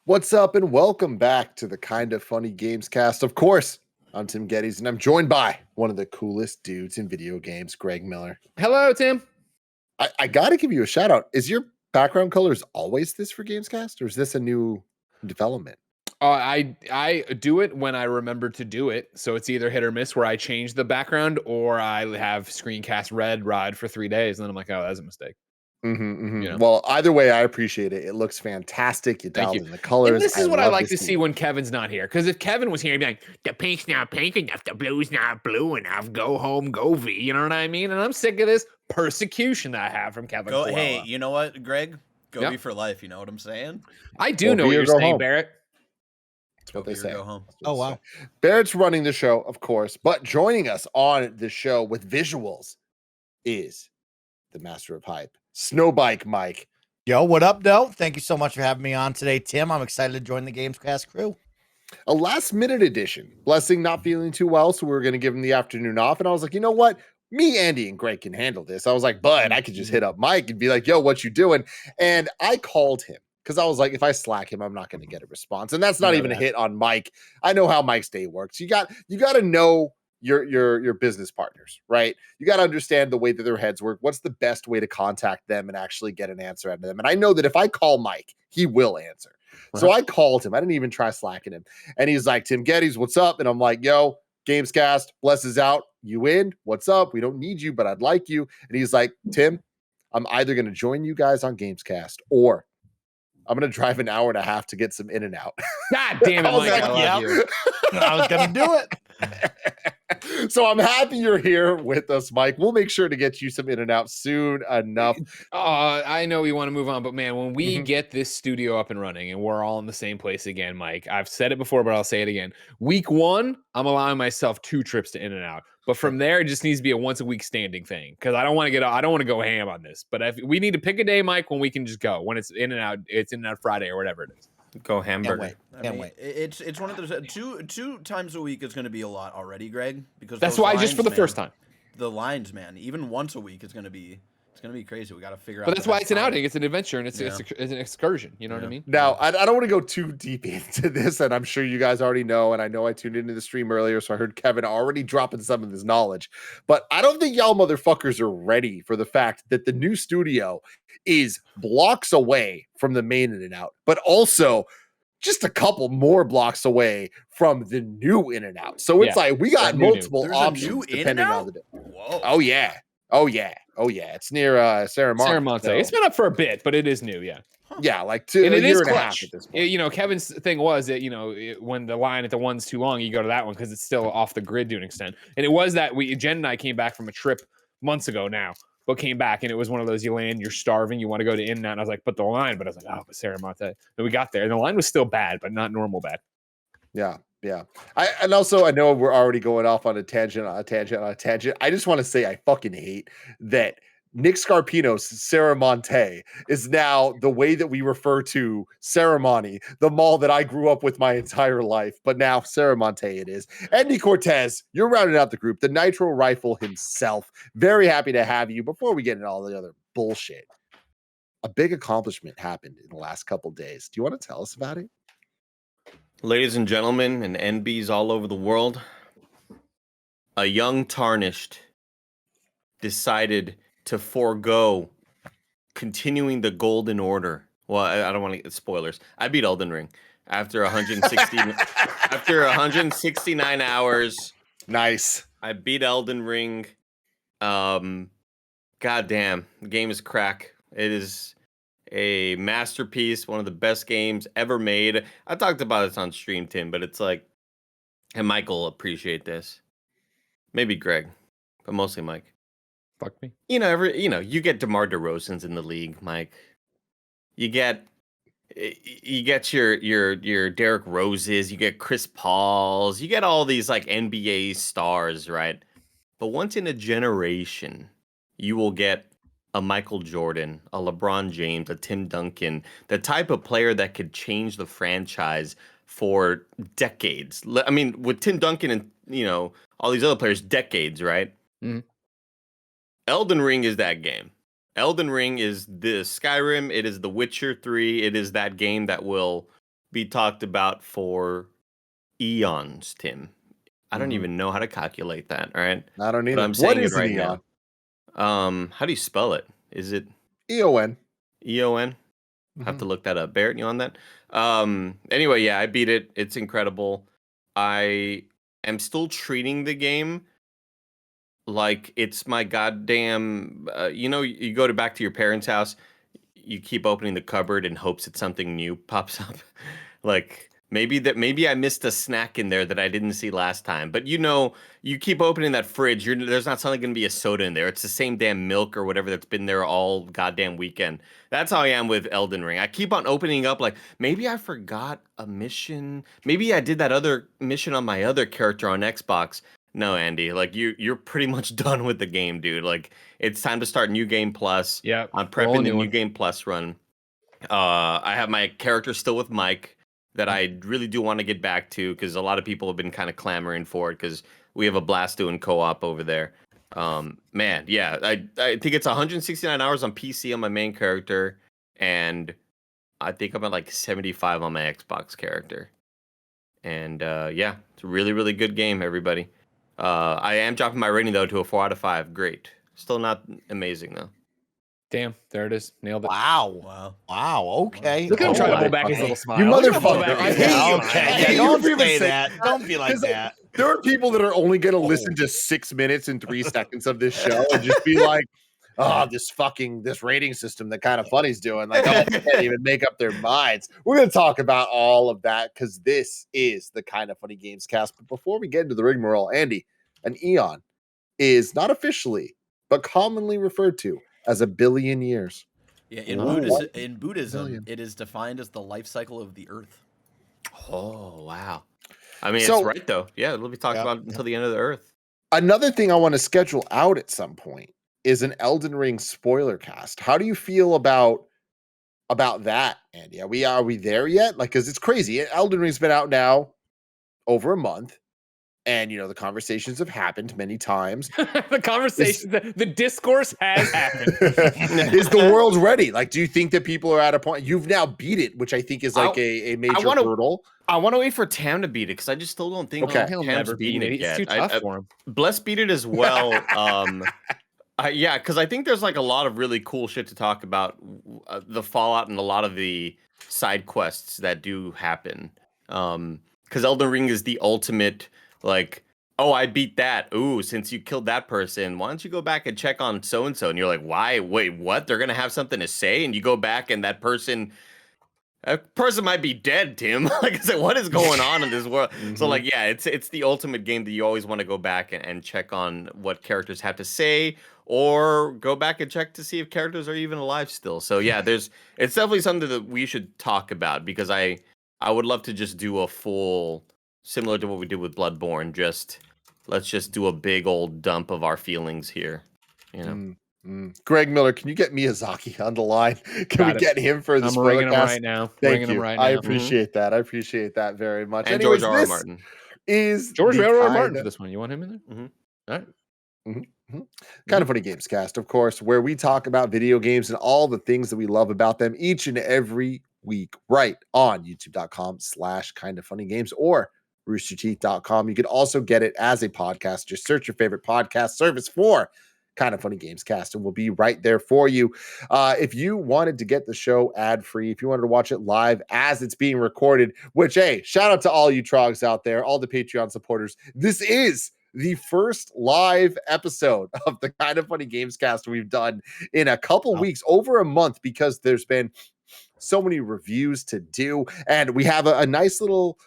What's up, and welcome back to the Kinda Funny Gamescast. Of course, I'm Tim Geddes, and I'm joined by one of the coolest dudes in video games, Greg Miller. Hello, Tim. I gotta give you a shout out. Is your background colors always this for Gamescast, or is this a new development? I do it when I remember to do it. So it's either hit or miss where I change the background or I have screencast red ride for 3 days. And then I'm like, oh, that's a mistake. Well, either way, I appreciate it. It looks fantastic. You Thank dialed you. in the colors. And this is what I love like to this see when Kevin's not here. Because if Kevin was here, he'd be like, the pink's not pink enough, the blue's not blue enough. Go home, go V. You know what I mean? And I'm sick of this persecution that I have from Kevin. Hey, you know what, Greg? Go Yep. V for life. You know what I'm saying? I do know what you're saying, Barrett. That's what they say. Go home. Oh, wow. Barrett's running the show, of course, but joining us on the show with visuals is the master of hype, Snowbike Mike. Yo, what up, though? Thank you so much for having me on today, Tim. I'm excited to join the Gamescast crew. A last-minute edition. Blessing not feeling too well, so we were going to give him the afternoon off, and I was like, you know what? Me, Andy, and Greg can handle this. I was like, but I could just hit up Mike and be like, yo, what you doing? And I called him because I was like, if I slack him, I'm not going to get a response. And that's not even a hit on Mike. I know how Mike's day works. You got to know your business partners, right? You got to understand the way that their heads work. What's the best way to contact them and actually get an answer out of them? And I know that if I call Mike, he will answer. So I called him. I didn't even try slacking him. And he's like, Tim Geddes, what's up? And I'm like, yo, Gamescast, Bless is out. You in? What's up? We don't need you, but I'd like you. And he's like, Tim, I'm either going to join you guys on Gamescast or I'm going to drive an hour and a half to get some in and out. God damn it, Mike. I love you. I was going to do it. So I'm happy you're here with us, Mike. We'll make sure to get you some in and out soon enough. I know we want to move on, but man, when we get this studio up and running and we're all in the same place again, Mike, I've said it before, but I'll say it again. Week 1, I'm allowing myself 2 trips to in and out. But from there, it just needs to be a once a week standing thing because I don't want to go ham on this. But if we need to pick a day, Mike, when we can just go. When it's in and out, it's in and out Friday or whatever it is. Go hamburger. Can't wait. It's one of those two times a week is going to be a lot already, Greg. Because that's why just for the first time. The lines, man. Even once a week is going to be crazy. We got to figure out. But that's why it's an outing. It's an adventure and it's an excursion. You know what I mean? Now, I don't want to go too deep into this, and I'm sure you guys already know. And I know I tuned into the stream earlier, so I heard Kevin already dropping some of his knowledge. But I don't think y'all motherfuckers are ready for the fact that the new studio is blocks away from the main in and out, but also just a couple more blocks away from the new in and out. So it's like we got multiple options depending on the day. Whoa. Oh yeah. It's near Saramonte. It's been up for a bit, but it is new. Yeah. Yeah, like a year and a half at this point. You know, Kevin's thing was that, when the line at the one's too long, you go to that one because it's still off the grid to an extent. And it was that Jen and I came back from a trip months ago now, but came back and it was one of those, you land, you're starving, you want to go to In-N-Out. And I was like, but the line, but I was like, oh, but Saramonte. And we got there and the line was still bad, but not normal bad. Yeah. I know we're already going off on a tangent. I just want to say I fucking hate that Nick Scarpino's Saramonte is now the way that we refer to Ceremony, the mall that I grew up with my entire life. But now Saramonte it is. Andy Cortez, you're rounding out the group, the Nitro Rifle himself. Very happy to have you. Before we get into all the other bullshit, a big accomplishment happened in the last couple days. Do you want to tell us about it? Ladies and gentlemen, and NBs all over the world, a young Tarnished decided to forego continuing the Golden Order. Well, I don't want to get spoilers. I beat Elden Ring after 169 hours. Nice. I beat Elden Ring. Goddamn, the game is crack. It is a masterpiece, one of the best games ever made. I talked about this on stream, Tim, but it's like, and Michael will appreciate this. Maybe Greg, but mostly Mike. Fuck me. You get DeMar DeRozan's in the league, Mike. You get your Derrick Roses, you get Chris Pauls, you get all these like NBA stars, right? But once in a generation, you will get a Michael Jordan, a LeBron James, a Tim Duncan, the type of player that could change the franchise for decades. I mean, with Tim Duncan and, all these other players, decades, right? Mm-hmm. Elden Ring is that game. Elden Ring is the Skyrim. It is The Witcher 3. It is that game that will be talked about for eons, Tim. I don't even know how to calculate that, all right? I don't But either. I'm What saying it is an right Eon? now. How do you spell it? Is it EON. EON? Have to look that up. Barrett, you on that? Anyway, yeah, I beat it. It's incredible. I am still treating the game like it's my goddamn. You go back to your parents' house, you keep opening the cupboard in hopes that something new pops up. Like maybe I missed a snack in there that I didn't see last time. But you keep opening that fridge, there's not suddenly going to be a soda in there. It's the same damn milk or whatever that's been there all goddamn weekend. That's how I am with Elden Ring. I keep on opening up like maybe I forgot a mission. Maybe I did that other mission on my other character on Xbox. No, Andy, like you're pretty much done with the game, dude. Like it's time to start New Game Plus. Yeah, I'm roll a prepping the new New one. Game Plus run. I have my character still with Mike that I really do want to get back to because a lot of people have been kind of clamoring for it because we have a blast doing co-op over there. Man, yeah, I think it's 169 hours on PC on my main character, and I think I'm at like 75 on my Xbox character. And yeah, it's a really, really good game, everybody. I am dropping my rating though to a 4 out of 5. Great. Still not amazing though. Damn, there it is. Nailed it. Wow. Okay. Look at him Oh trying to my pull back his God. little smile. You Look at him pull motherfucker. back I his hate little you. smile. Okay. I Yeah, hate you don't for even say saying that. Don't be like 'cause, that. There are people that are only going to listen to 6 minutes and 3 seconds of this show and just be like, oh, this rating system that KindaFunny's doing. Like, oh, they can't even make up their minds. We're going to talk about all of that because this is the KindaFunny Gamescast. But before we get into the rigmarole, Andy, an eon is not officially, but commonly referred to as a billion years. Yeah, Ooh. in Buddhism, Billion. it is defined as the life cycle of the earth. Oh, wow. I mean, So- it's right though. Yeah, it'll be talked Yep, about until the end of the earth. Another thing I want to schedule out at some point is an Elden Ring spoiler cast. How do you feel about that, Andy? Are we there yet? Like, because it's crazy. Elden Ring's been out now over a month, and the conversations have happened many times. The conversation, the discourse has happened. Is the world ready? Like, do you think that people are at a point? You've now beat it, which I think is like a major hurdle. I want to wait for Tam to beat it because I just still don't think Okay. He'll Tam's never beat beaten it. it It's yet. too tough for him. Bless beat it as well. Yeah, because I think there's like a lot of really cool shit to talk about, the fallout and a lot of the side quests that do happen. Because Elden Ring is the ultimate, like, oh, I beat that. Ooh, since you killed that person, why don't you go back and check on so and so? And you're like, why? Wait, what? They're gonna have something to say, and you go back, and that person might be dead, Tim. Like I said, what is going on in this world? So like, yeah, it's the ultimate game that you always want to go back and check on what characters have to say, or go back and check to see if characters are even alive still. So yeah, it's definitely something that we should talk about because I would love to just do a full, similar to what we did with Bloodborne. Let's just do a big old dump of our feelings here. Greg Miller, can you get Miyazaki on the line? Can we get him for this I'm ringing him broadcast? right now. Thank Him you. right now. I appreciate that. I appreciate that very much. And Anyways, George R. R. this Martin. is George the R. R. Martin for this one. You want him in there? Mhm. All right. KindaFunny Gamescast, of course, where we talk about video games and all the things that we love about them each and every week, right on youtube.com/KindaFunnyGames or roosterteeth.com. You can also get it as a podcast. Just search your favorite podcast service for KindaFunny Gamescast, and we'll be right there for you. If you wanted to get the show ad-free, if you wanted to watch it live as it's being recorded, which, hey, shout out to all you trogs out there, all the Patreon supporters. This is the first live episode of the KindaFunny Gamescast we've done in a couple weeks, over a month, because there's been so many reviews to do, and we have a nice little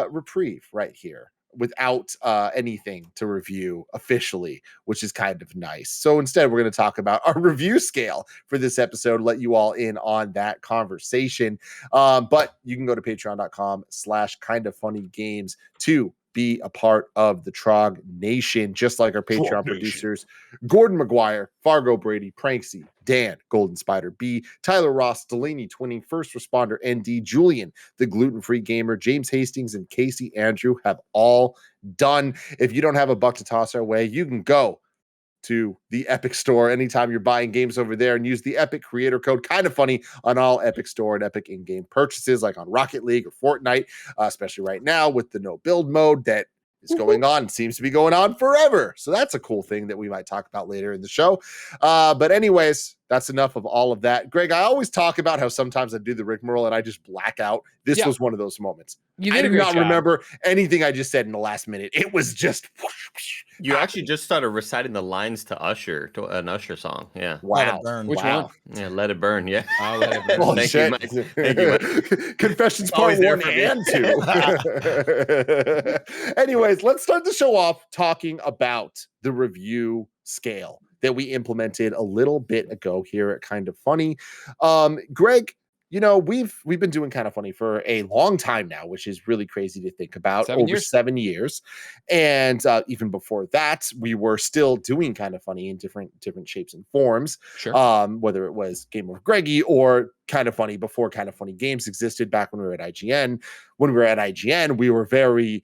reprieve right here without anything to review officially, which is kind of nice. So instead, we're going to talk about our review scale for this episode, let you all in on that conversation. But you can go to patreon.com/KindaFunnyGames to be a part of the Trog Nation, just like our Patreon producers, Gordon McGuire, Fargo Brady, Pranksy, Dan, Golden Spider B, Tyler Ross, Delaney Twinning, First Responder ND, Julian, the Gluten-Free Gamer, James Hastings, and Casey Andrew have all done. If you don't have a buck to toss our way, you can go to the Epic Store anytime you're buying games over there, and use the Epic creator code KindaFunny on all Epic Store and Epic in-game purchases like on Rocket League or Fortnite, especially right now with the no build mode that is going on, seems to be going on forever. So that's a cool thing that we might talk about later in the show. But anyways, that's enough of all of that. Greg, I always talk about how sometimes I do the rigmarole and I just black out. This was one of those moments. I do not remember anything I just said in the last minute. It was just you actually just started reciting the lines to Usher, to an Usher song. Yeah. Wow. Let it burn. Which one? Yeah, Let It Burn. Yeah. I'll let it burn. Oh, Thank shit. you, Mike. Thank you, Mike. Confessions Always part there 1 for me. and 2. Anyways, let's start the show off talking about the review scale that we implemented a little bit ago here at Kind of Funny. Greg, you know, we've been doing Kind of Funny for a long time now, which is really crazy to think about. 7 years. And even before that, we were still doing Kind of Funny in different shapes and forms. Sure. Whether it was Game of Greggy or Kind of Funny before Kind of Funny Games existed back when we were at IGN. When we were at IGN, we were very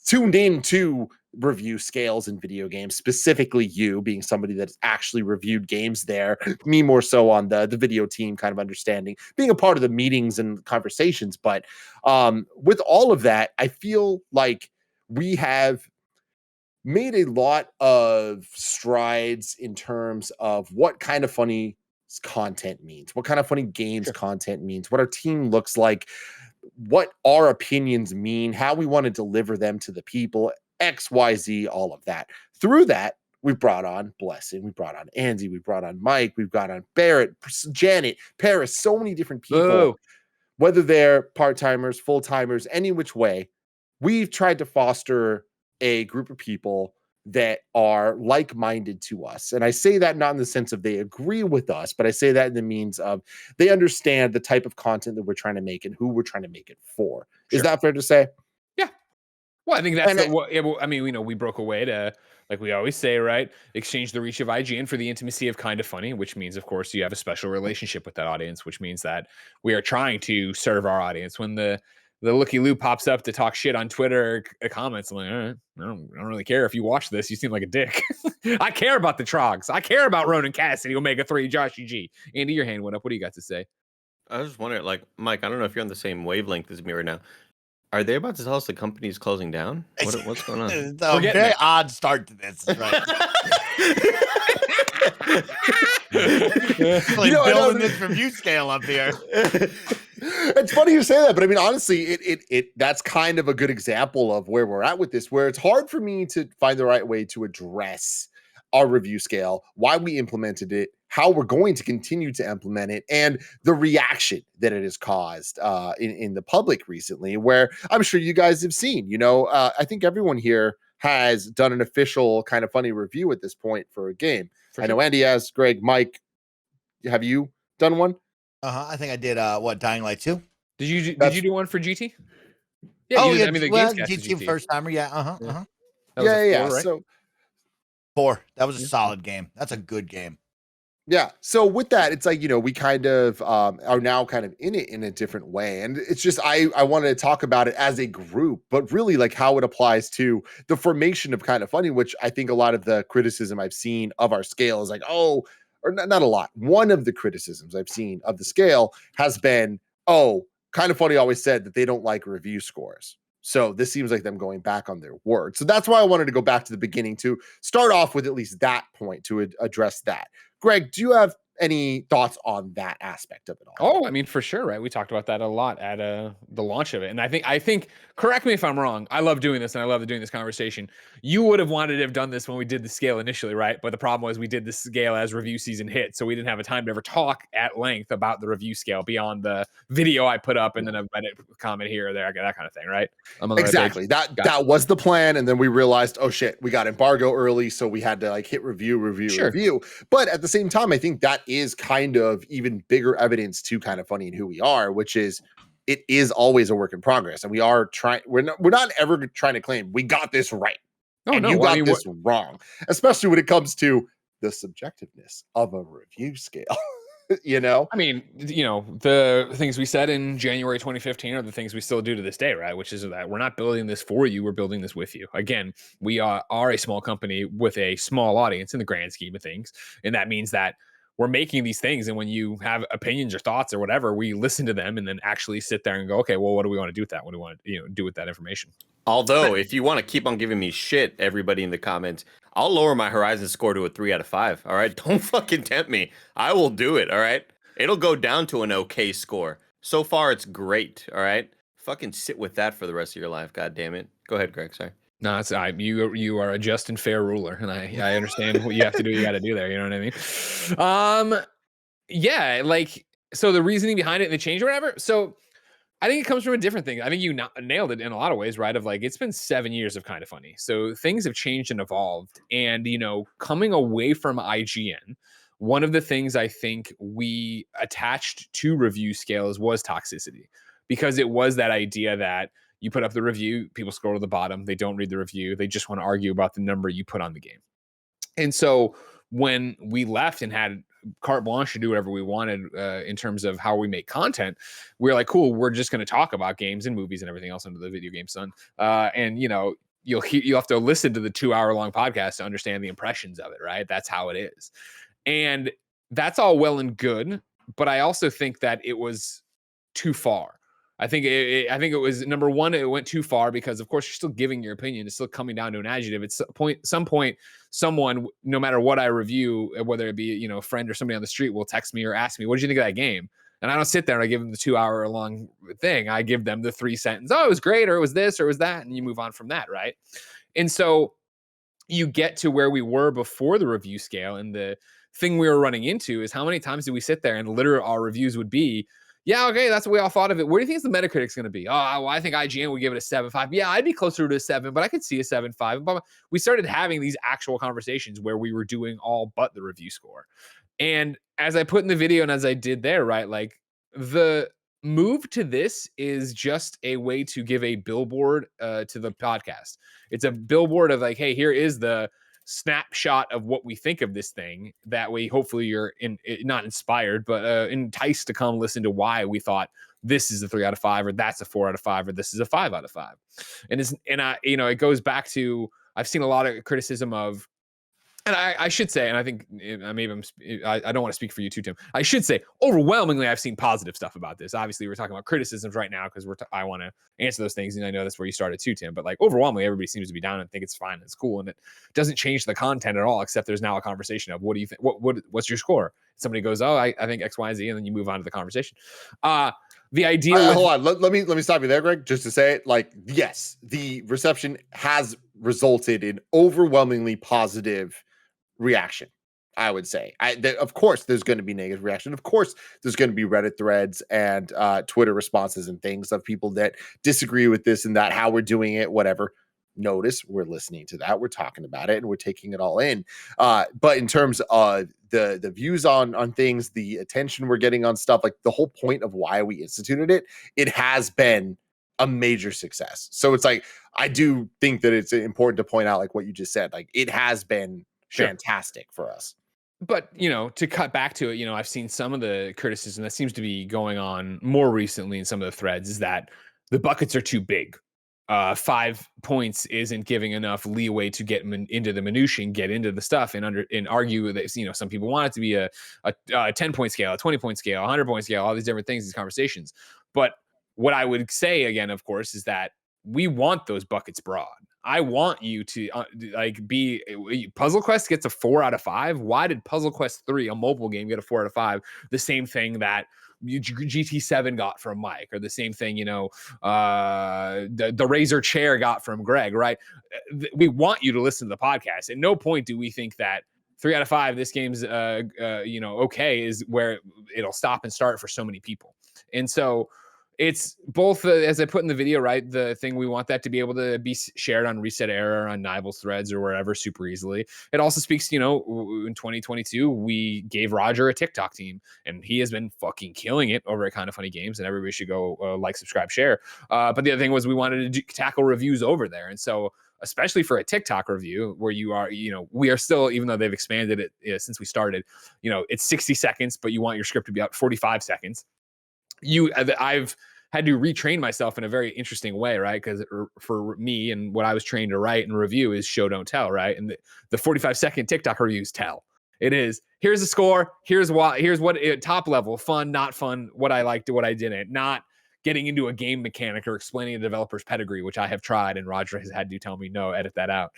tuned into review scales in video games, specifically you being somebody that's actually reviewed games there, me more so on the video team, kind of understanding, being a part of the meetings and conversations. But with all of that, I feel like we have made a lot of strides in terms of what Kind of Funny content means, what Kind of Funny games content means, what our team looks like, what our opinions mean, how we want to deliver them to the people, XYZ, all of that. Through that, we brought on Blessing, we brought on Andy, we brought on Mike, we've got on Barrett, Janet, Paris, so many different people, whether they're part-timers, full-timers, any which way. We've tried to foster a group of people that are like-minded to us. And I say that not in the sense of they agree with us, but I say that in the means of they understand the type of content that we're trying to make and who we're trying to make it for. Is that fair to say? Yeah. Well, I think that's I mean, you know, we broke away to, like we always say, right? Exchange the reach of IGN for the intimacy of Kind of Funny, which means, of course, you have a special relationship with that audience, which means that we are trying to serve our audience. When the Looky Loo pops up to talk shit on Twitter comments, I'm like, all right, I don't really care if you watch this. You seem like a dick. I care about the Trogs. I care about Ronan Cassidy, Omega 3, Joshy G. Andy, your hand went up. What do you got to say? I was just wondering, like, Mike, I don't know if you're on the same wavelength as me right now. Are they about to tell us the company's closing down? What's going on? It's a very odd start to this, right? Building this review scale up here. It's funny you say that, but I mean, honestly, it that's kind of a good example of where we're at with this, where it's hard for me to find the right way to address our review scale, why we implemented it, how we're going to continue to implement it, and the reaction that it has caused in the public recently, where I'm sure you guys have seen, you know, I think everyone here has done an official Kind of Funny review at this point for a game. I know Andy has, Greg, Mike, have you done one? I think I did, Dying Light 2? Did you do one for GT? Yeah, I mean, the well, Gamescast is GT first timer, yeah. That was a 4, right? So 4. That was a solid game. That's a good game. yeah. So with that, it's like, you know, we kind of are now kind of in it in a different way. And it's just, I wanted to talk about it as a group, but really like how it applies to the formation of Kind of Funny, which I think a lot of the criticism I've seen of our scale is like, or not a lot. One of the criticisms I've seen of the scale has been, Kind of Funny always said that they don't like review scores. So this seems like them going back on their word. So that's why I wanted to go back to the beginning to start off with at least that point to address that. Greg, do you have any thoughts on that aspect of it all? Oh, I mean, for sure, right? We talked about that a lot at the launch of it. And I think, correct me if I'm wrong, I love doing this and I love doing this conversation. You would have wanted to have done this when we did the scale initially, right? But the problem was we did the scale as review season hit, so we didn't have a time to ever talk at length about the review scale beyond the video I put up and then a comment here or there, that kind of thing, right? Exactly. That was the plan, and then we realized, oh shit, we got embargo early, so we had to like hit review. But at the same time, I think that is kind of even bigger evidence to Kind of Funny and who we are, which is it is always a work in progress, and we are trying. We're not ever trying to claim we got this right. You got this wrong, especially when it comes to the subjectiveness of a review scale. You know? I mean, the things we said in January 2015 are the things we still do to this day, right? Which is that we're not building this for you, we're building this with you. Again, we are a small company with a small audience in the grand scheme of things. And that means that we're making these things. And when you have opinions or thoughts or whatever, we listen to them and then actually sit there and go, okay, well, what do we want to do with that? What do we want to do with that information? Although, if you want to keep on giving me shit, everybody in the comments, I'll lower my Horizon score to a 3 out of 5. All right, don't fucking tempt me. I will do it. All right, it'll go down to an okay score. So far, it's great. All right, fucking sit with that for the rest of your life. God damn it. Go ahead, Greg. Sorry. No, it's you are a just and fair ruler, and I understand what you have to do. You got to do there. You know what I mean? Yeah, like so the reasoning behind it and the change or whatever. So I think it comes from a different thing. I think you nailed it in a lot of ways, right? Of like, it's been 7 years of KindaFunny. So things have changed and evolved. And, coming away from IGN, one of the things I think we attached to review scales was toxicity, because it was that idea that you put up the review, people scroll to the bottom, they don't read the review, they just want to argue about the number you put on the game. And so when we left and had carte blanche to do whatever we wanted in terms of how we make content, we were like, cool, we're just going to talk about games and movies and everything else under the video game sun. And you'll have to listen to the 2-hour long podcast to understand the impressions of it, right? That's how it is. And that's all well and good, but I also think that it was too far. I think it was, number one, it went too far because, of course, you're still giving your opinion. It's still coming down to an adjective. At some point, someone, no matter what I review, whether it be a friend or somebody on the street, will text me or ask me, "What did you think of that game?" And I don't sit there and I give them the 2-hour long thing. I give them the 3-sentence, "Oh, it was great," or "It was this," or "It was that," and you move on from that, right? And so you get to where we were before the review scale, and the thing we were running into is how many times did we sit there and literally our reviews would be, yeah, okay, that's what we all thought of it. Where do you think the Metacritic's going to be? Oh, well, I think IGN would give it a 7.5. Yeah, I'd be closer to a 7, but I could see a 7.5. But we started having these actual conversations where we were doing all but the review score. And as I put in the video and as I did there, right, like the move to this is just a way to give a billboard to the podcast. It's a billboard of like, hey, here is the snapshot of what we think of this thing. That way, hopefully you're not inspired, but enticed to come listen to why we thought this is a 3 out of 5, or that's a 4 out of 5, or this is a 5 out of 5. And it goes back to, I've seen a lot of criticism of, and I should say, and I think I don't want to speak for you too, Tim. I should say, overwhelmingly, I've seen positive stuff about this. Obviously, we're talking about criticisms right now because I want to answer those things, and I know that's where you started too, Tim. But like overwhelmingly, everybody seems to be down and think it's fine and it's cool, and it doesn't change the content at all. Except there's now a conversation of, what do you think? What's your score? Somebody goes, oh, I think X, Y, and Z, and then you move on to the conversation. The idea. Hold on, let me stop you there, Greg. Just to say it, like, yes, the reception has resulted in overwhelmingly positive reaction. I would say, of course, there's going to be negative reaction. Of course, there's going to be Reddit threads and Twitter responses and things of people that disagree with this and that, how we're doing it, whatever. Notice we're listening to that, we're talking about it, and we're taking it all in. But in terms of the views on things, the attention we're getting on stuff, like the whole point of why we instituted it, it has been a major success. So it's like, I do think that it's important to point out, like what you just said, like it has been fantastic for us. But, to cut back to it, I've seen some of the criticism that seems to be going on more recently in some of the threads is that the buckets are too big. 5 points isn't giving enough leeway to get into the minutiae and get into the stuff and argue that, some people want it to be a 10-point scale, a 20-point scale, a 100-point scale, all these different things, these conversations. But what I would say again, of course, is that we want those buckets broad. I want you to be Puzzle Quest gets a 4 out of 5. Why did Puzzle Quest 3, a mobile game, get a 4 out of 5? The same thing that GT7 got from Mike, or the same thing, the Razer chair got from Greg, right? We want you to listen to the podcast. At no point do we think that 3 out of 5, this game's, okay, is where it'll stop and start for so many people. And so it's both, as I put in the video, right? The thing, we want that to be able to be shared on Reset Era, on Nibel's threads, or wherever super easily. It also speaks, in 2022, we gave Roger a TikTok team, and he has been fucking killing it over at KindaFunny Games, and everybody should go like, subscribe, share. But the other thing was we wanted to tackle reviews over there. And so especially for a TikTok review where we are still, even though they've expanded it since we started, it's 60 seconds, but you want your script to be out 45 seconds. I've had to retrain myself in a very interesting way, right? Because for me and what I was trained to write and review is show, don't tell, right? And the 45-second TikTok reviews tell. It is, here's the score, here's what top level, fun, not fun, what I liked, what I didn't, not getting into a game mechanic or explaining a developer's pedigree, which I have tried, and Roger has had to tell me, no, edit that out.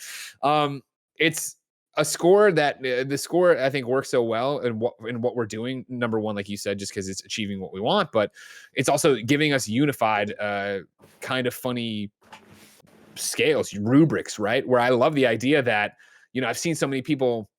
It's a score that the score I think works so well in what we're doing. Number one, like you said, just because it's achieving what we want, but it's also giving us unified, kind of funny scales, rubrics, right? Where I love the idea that, I've seen so many people,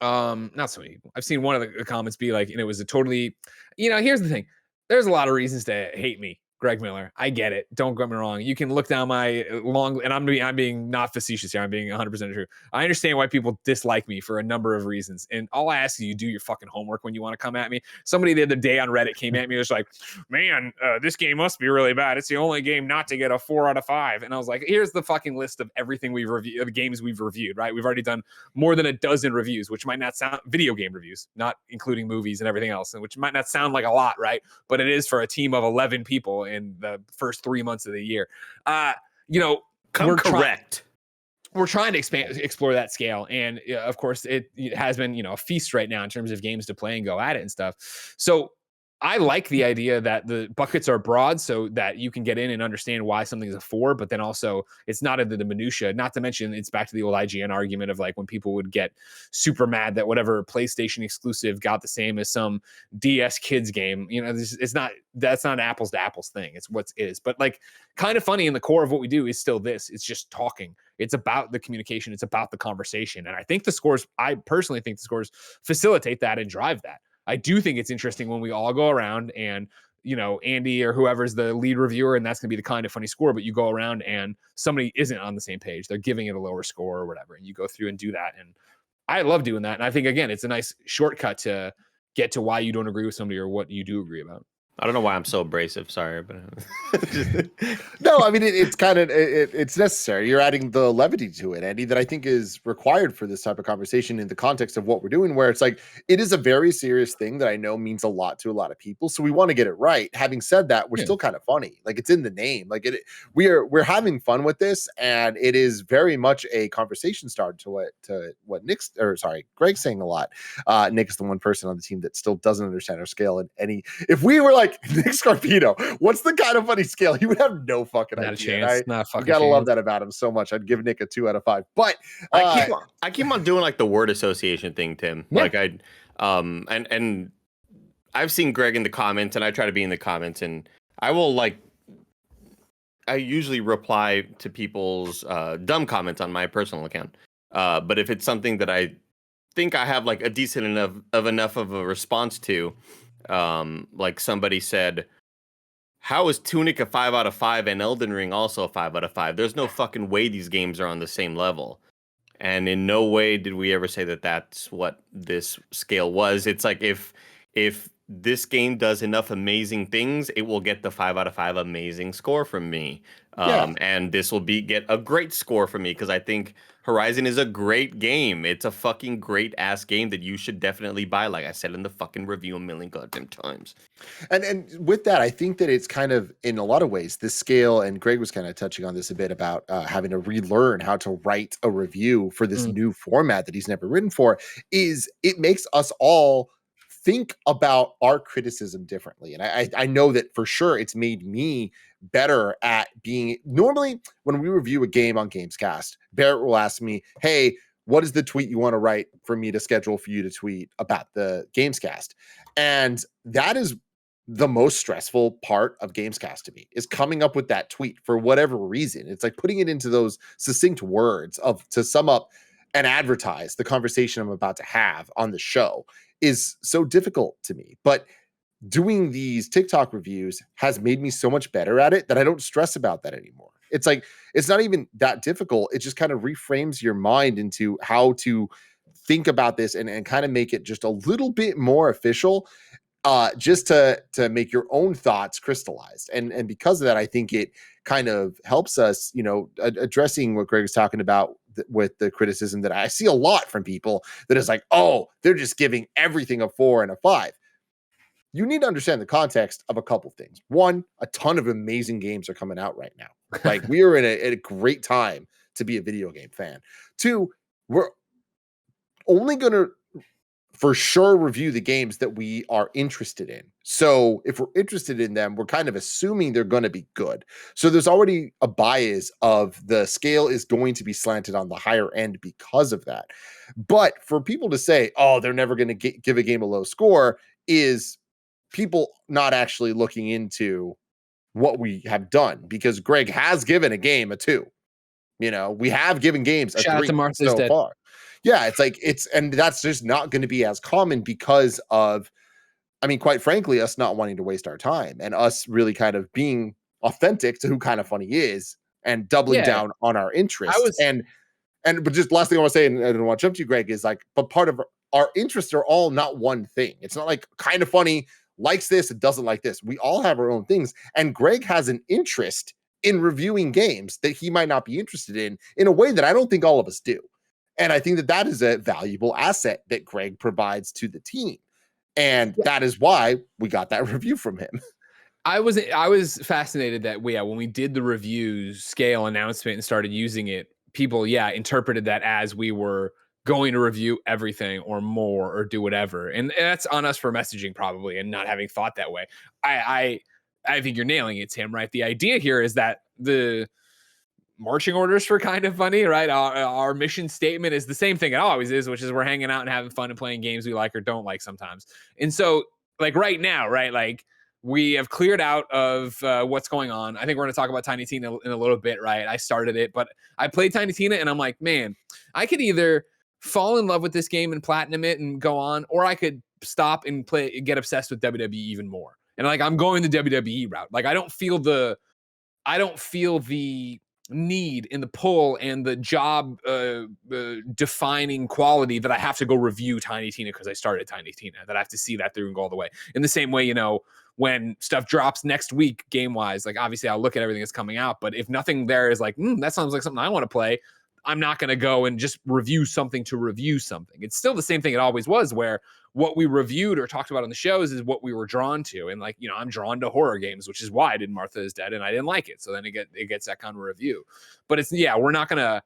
not so many people. I've seen one of the comments be like, and it was a totally, here's the thing. There's a lot of reasons to hate me, Greg Miller. I get it. Don't get me wrong. You can look down my long, and I'm being not facetious here. I'm being 100% true. I understand why people dislike me for a number of reasons. And all I ask you do your fucking homework when you want to come at me. Somebody the other day on Reddit came at me. It was like, man, this game must be really bad. It's the only game not to get a 4 out of 5. And I was like, here's the fucking list of everything we've reviewed, the games we've reviewed, right? We've already done more than a dozen reviews, which might not sound video game reviews, not including movies and everything else, and which might not sound like a lot, right? But it is for a team of 11 people in the first 3 months of the year. We're trying to explore that scale. And of course it has been, a feast right now in terms of games to play and go at it and stuff. So I like the idea that the buckets are broad so that you can get in and understand why something's a 4, but then also it's not into the minutia. Not to mention it's back to the old IGN argument of like when people would get super mad that whatever PlayStation exclusive got the same as some DS kids game. That's not an apples to apples thing. It's what it is. But like kind of funny in the core of what we do is still this. It's just talking. It's about the communication. It's about the conversation. And I personally think the scores facilitate that and drive that. I do think it's interesting when we all go around and, Andy or whoever's the lead reviewer, and that's going to be the kind of funny score, but you go around and somebody isn't on the same page. They're giving it a lower score or whatever. And you go through and do that. And I love doing that. And I think, again, it's a nice shortcut to get to why you don't agree with somebody or what you do agree about. I don't know why I'm so abrasive. Sorry, but no, I mean it's kind of it's necessary. You're adding the levity to it, Andy, that I think is required for this type of conversation in the context of what we're doing. Where it's like it is a very serious thing that I know means a lot to a lot of people, so we want to get it right. Having said that, we're still kind of funny. Like it's in the name. Like we're having fun with this, and it is very much a conversation starter to what Greg's saying a lot. Nick is the one person on the team that still doesn't understand our scale. And if we were like Nick Scarpino, what's the kind of funny scale? He would have no fucking idea. Not a chance. Not a fucking You gotta chance. love that about him so much. I'd give Nick a 2 out of 5. But I keep on doing like the word association thing, Tim. Yeah. Like and I've seen Greg in the comments, and I try to be in the comments, and I usually reply to people's dumb comments on my personal account. But if it's something that I think I have like a decent enough of a response to, like somebody said, how is Tunic a 5 out of 5 and Elden Ring also a 5 out of 5? There's no fucking way these games are on the same level. And in no way did we ever say that that's what this scale was. It's like if this game does enough amazing things, it will get the 5 out of 5 amazing score from me. And this will get a great score from me because I think Horizon is a great game. It's a fucking great ass game that you should definitely buy. Like I said in the fucking review a million goddamn times. And with that, I think that it's kind of in a lot of ways this scale, and Greg was kind of touching on this a bit about having to relearn how to write a review for this new format that he's never written for. Is it makes us all think about our criticism differently. And I know that for sure it's made me better at being, normally when we review a game on Gamescast, Barrett will ask me, hey, what is the tweet you want to write for me to schedule for you to tweet about the Gamescast? And that is the most stressful part of Gamescast to me, is coming up with that tweet for whatever reason. It's like putting it into those succinct words to sum up and advertise the conversation I'm about to have on the show is so difficult to me. But doing these TikTok reviews has made me so much better at it that I don't stress about that anymore. It's like, it's not even that difficult. It just kind of reframes your mind into how to think about this and kind of make it just a little bit more official. just to make your own thoughts crystallized. And because of that, I think it kind of helps us, addressing what Greg was talking about with the criticism that I see a lot from people that is like, oh, they're just giving everything a 4 and a 5. You need to understand the context of a couple things. One, a ton of amazing games are coming out right now. Like we are in a great time to be a video game fan. Two, we're only going to for sure review the games that we are interested in. So if we're interested in them, we're kind of assuming they're going to be good. So there's already a bias of the scale is going to be slanted on the higher end because of that. But for people to say, oh, they're never going to give a game a low score is people not actually looking into what we have done, because Greg has given a game a 2. We have given games a Shout 3 out to Martha's so Dead. far. Yeah, and that's just not going to be as common because of, quite frankly, us not wanting to waste our time and us really kind of being authentic to who KindaFunny is and doubling down on our interests. But just last thing I want to say, and I don't want to jump to you, Greg, is like, but part of our interests are all not one thing. It's not like KindaFunny likes this and doesn't like this. We all have our own things. And Greg has an interest in reviewing games that he might not be interested in a way that I don't think all of us do. And I think that is a valuable asset that Greg provides to the team. And that is why we got that review from him. I was fascinated that when we did the review scale announcement and started using it, people interpreted that as we were going to review everything or more or do whatever. And that's on us for messaging probably and not having thought that way. I think you're nailing it, Tim, right? The idea here is that the marching orders for KindaFunny, right? Our mission statement is the same thing it always is, which is we're hanging out and having fun and playing games we like or don't like sometimes. And so like right now, right? Like we have cleared out of what's going on. I think we're going to talk about Tiny Tina in a little bit, right? I started it, but I played Tiny Tina and I'm like, man, I could either fall in love with this game and platinum it and go on, or I could stop and get obsessed with WWE even more. And like, I'm going the WWE route. Like, I don't feel the need in the pull and the job defining quality that I have to go review Tiny Tina because I started Tiny Tina, that I have to see that through and go all the way. In the same way, when stuff drops next week game wise, like obviously I'll look at everything that's coming out, but if nothing there is like, that sounds like something I want to play, I'm not going to go and just review something to review something. It's still the same thing it always was, where what we reviewed or talked about on the shows is what we were drawn to. And like, I'm drawn to horror games, which is why I did Martha is Dead and I didn't like it. So then it gets that kind of review. But we're not going to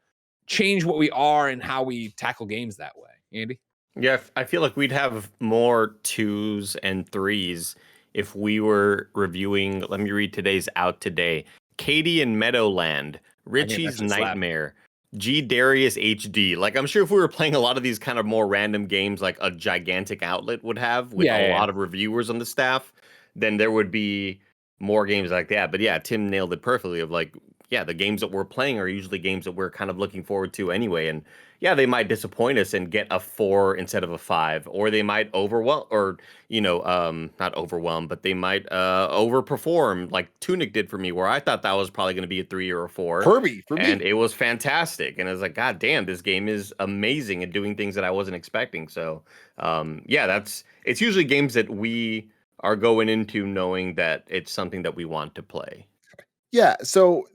change what we are and how we tackle games that way. Andy? Yeah, I feel like we'd have more 2s and 3s if we were reviewing, let me read today's out today. Katie and Meadowland, Richie's Nightmare, G Darius HD. Like, I'm sure if we were playing a lot of these kind of more random games like a gigantic outlet would have with a lot of reviewers on the staff, then there would be more games like that. But yeah, Tim nailed it perfectly of like, the games that we're playing are usually games that we're kind of looking forward to anyway. And they might disappoint us and get a 4 instead of a 5, or they might overwhelm, or, not overwhelm, but they might overperform like Tunic did for me, where I thought that was probably going to be a 3 or a 4. Kirby, for me. And it was fantastic. And I was like, God damn, this game is amazing at doing things that I wasn't expecting. So, it's usually games that we are going into knowing that it's something that we want to play. Yeah, so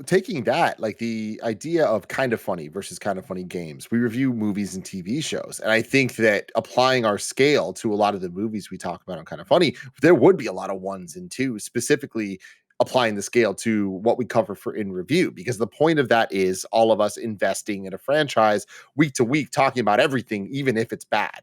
taking that, like the idea of KindaFunny versus KindaFunny games, we review movies and TV shows. And I think that applying our scale to a lot of the movies we talk about on KindaFunny, there would be a lot of 1s and 2s, specifically applying the scale to what we cover for in review, because the point of that is all of us investing in a franchise week to week, talking about everything, even if it's bad.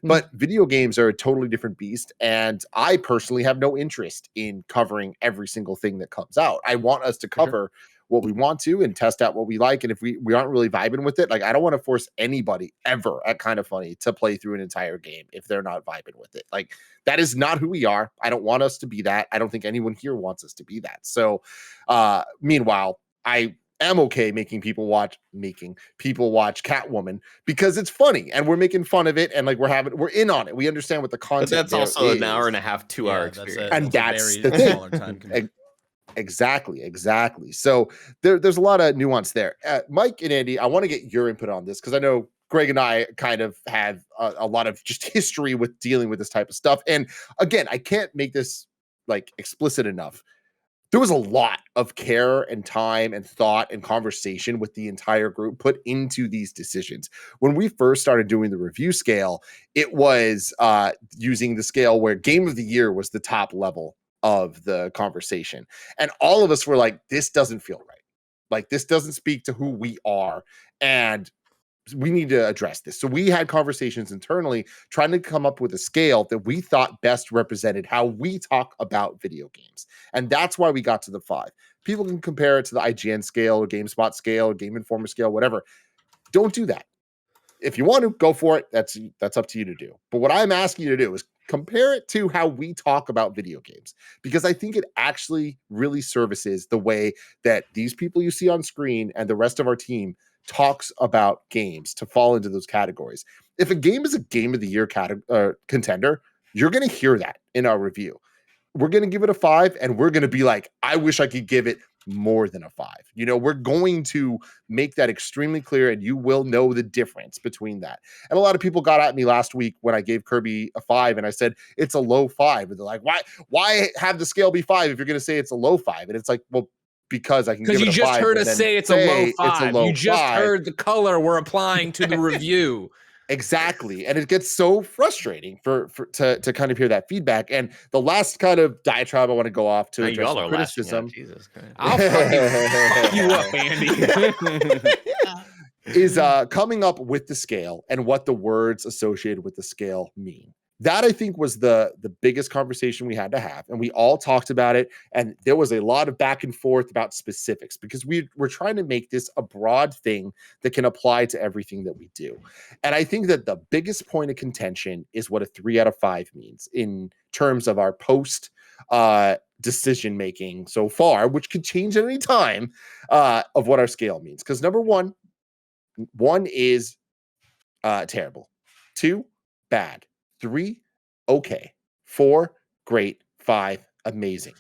But video games are a totally different beast. And I personally have no interest in covering every single thing that comes out. I want us to cover what we want to and test out what we like. And if we aren't really vibing with it, like I don't want to force anybody ever at KindaFunny to play through an entire game if they're not vibing with it. Like that is not who we are. I don't want us to be that. I don't think anyone here wants us to be that. So meanwhile, I am okay making people watch Catwoman because it's funny and we're making fun of it and like we're in on it. We understand what the content. But that's also an hour and a half, 2 hour experience. And that's the thing. Exactly. So there's a lot of nuance there. Mike and Andy, I want to get your input on this because I know Greg and I kind of have a lot of just history with dealing with this type of stuff. And again, I can't make this like explicit enough. There was a lot of care and time and thought and conversation with the entire group put into these decisions. When we first started doing the review scale, it was using the scale where Game of the Year was the top level of the conversation. And all of us were like, this doesn't feel right. Like, this doesn't speak to who we are. And we need to address this. So we had conversations internally trying to come up with a scale that we thought best represented how we talk about video games. And that's why we got to the 5. People can compare it to the IGN scale or GameSpot scale or Game Informer scale, whatever. Don't do that. If you want to, go for it. That's up to you to do. But what I'm asking you to do is compare it to how we talk about video games, because I think it actually really services the way that these people you see on screen and the rest of our team talks about games to fall into those categories. If a game is a Game of the Year contender, you're going to hear that in our review. We're going to give it a 5, and we're going to be like, I wish I could give it more than a 5. You know, we're going to make that extremely clear, and you will know the difference between that. And a lot of people got at me last week when I gave Kirby a 5, and I said it's a low 5. And they're like, why have the scale be 5 if you're going to say it's a low 5? And it's like, well, because I can give it a 5. Because you just heard us say it's a low 5. You just 5. heard the color we're applying to the review. Exactly. And it gets so frustrating to kind of hear that feedback. And the last kind of diatribe I want to go off to address the criticism. Jesus Christ. I'll fuck you up, Andy. is coming up with the scale and what the words associated with the scale mean. That, I think, was the biggest conversation we had to have. And we all talked about it. And there was a lot of back and forth about specifics, because we're trying to make this a broad thing that can apply to everything that we do. And I think that the biggest point of contention is what a 3 out of 5 means in terms of our post decision making so far, which could change at any time, of what our scale means. Because number one is terrible. 2, bad. 3, okay. 4, great. 5, amazing.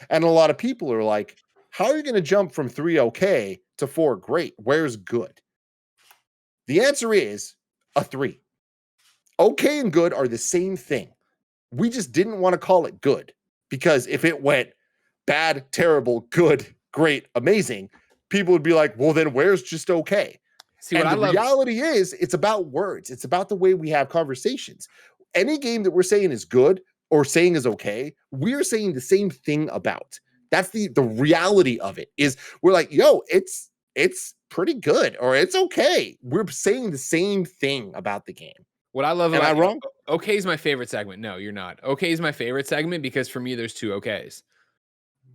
And a lot of people are like, how are you going to jump from 3, okay, to 4, great? Where's good? The answer is a 3. Okay and good are the same thing. We just didn't want to call it good, because if it went bad, terrible, good, great, amazing, people would be like, well, then where's just okay? See, and the reality is, it's about words. It's about the way we have conversations. Any game that we're saying is good or saying is okay, we're saying the same thing about. That's the reality of it. Is we're like, yo, it's pretty good, or it's okay. We're saying the same thing about the game. What I love Am about I wrong? Okay is my favorite segment. No, you're not. Okay is my favorite segment because for me, there's 2 okays.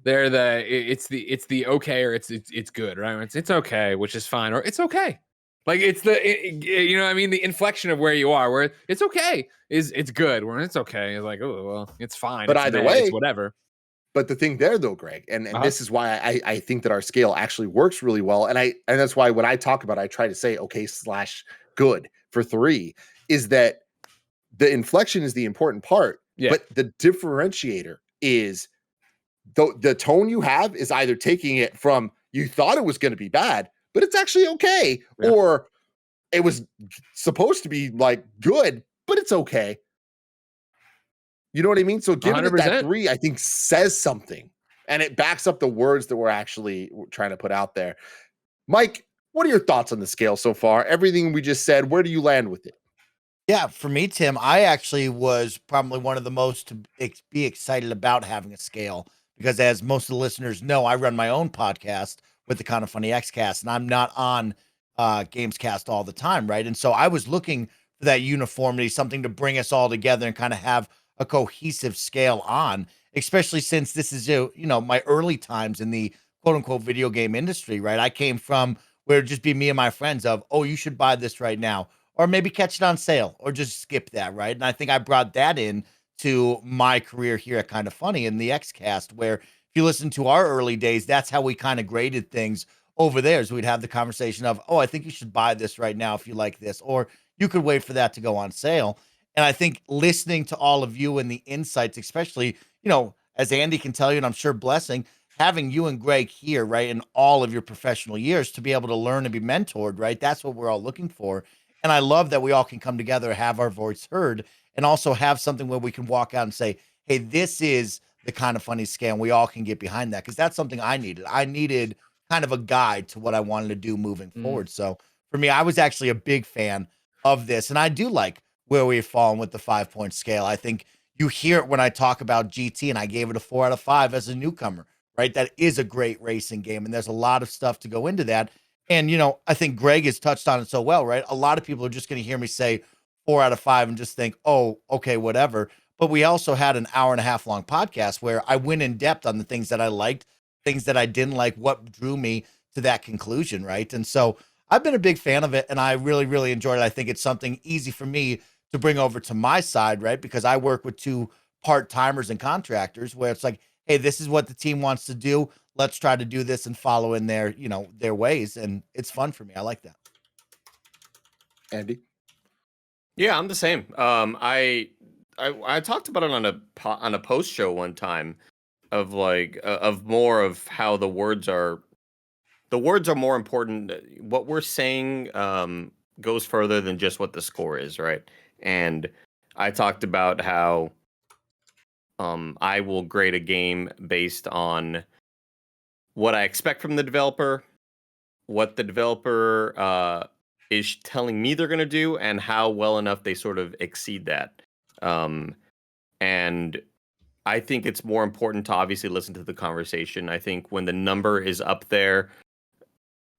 They're it's the okay, or it's good, right? It's okay, which is fine, or it's okay. Like, it's you know what I mean? The inflection of where you are, where it's okay is it's good, where it's okay is like, oh, well, it's fine. But it's either bad, way, it's whatever. But the thing there, though, Greg, and this is why I think that our scale actually works really well. And that's why when I talk about it, I try to say okay/good for 3, is that the inflection is the important part. Yeah. But the differentiator is the tone you have is either taking it from you thought it was going to be bad, but it's actually okay, or it was supposed to be like good, but it's okay. You know what I mean? So giving it that 3, I think, says something, and it backs up the words that we're actually trying to put out there. Mike, what are your thoughts on the scale so far? Everything we just said, where do you land with it? Yeah, for me, Tim, I actually was probably one of the most to be excited about having a scale, because as most of the listeners know, I run my own podcast with the KindaFunny Xcast, and I'm not on Gamescast all the time, right? And so I was looking for that uniformity, something to bring us all together and kind of have a cohesive scale on, especially since this is, my early times in the quote unquote video game industry, right? I came from where it'd just be me and my friends of, oh, you should buy this right now, or maybe catch it on sale, or just skip that, right? And I think I brought that in to my career here at KindaFunny in the Xcast, where if you listen to our early days, that's how we kind of graded things over there. So we'd have the conversation of, oh, I think you should buy this right now if you like this, or you could wait for that to go on sale. And I think listening to all of you and the insights, especially, as Andy can tell you, and I'm sure Blessing, having you and Greg here, right, in all of your professional years to be able to learn and be mentored, right? That's what we're all looking for. And I love that we all can come together, have our voice heard, and also have something where we can walk out and say, hey, this is the Kind of Funny scale. And we all can get behind that, because that's something I needed. I needed kind of a guide to what I wanted to do moving forward. So for me, I was actually a big fan of this. And I do like where we've fallen with the 5-point scale. I think you hear it when I talk about GT, and I gave it a 4 out of 5 as a newcomer, right? That is a great racing game. And there's a lot of stuff to go into that. And, I think Greg has touched on it so well, right? A lot of people are just going to hear me say 4 out of 5 and just think, oh, okay, whatever. But we also had an hour and a half long podcast where I went in depth on the things that I liked, things that I didn't like, what drew me to that conclusion, right? And so I've been a big fan of it, and I really, really enjoyed it. I think it's something easy for me to bring over to my side, right? Because I work with 2 part-timers and contractors, where it's like, hey, this is what the team wants to do. Let's try to do this and follow in their, their ways. And it's fun for me. I like that. Andy? Yeah, I'm the same. I talked about it on a post show one time of more of how the words are more important. What we're saying goes further than just what the score is, right? And I talked about how I will grade a game based on what I expect from the developer, what the developer is telling me they're going to do, and how well enough they sort of exceed that. And I think it's more important to obviously listen to the conversation. I think when the number is up there,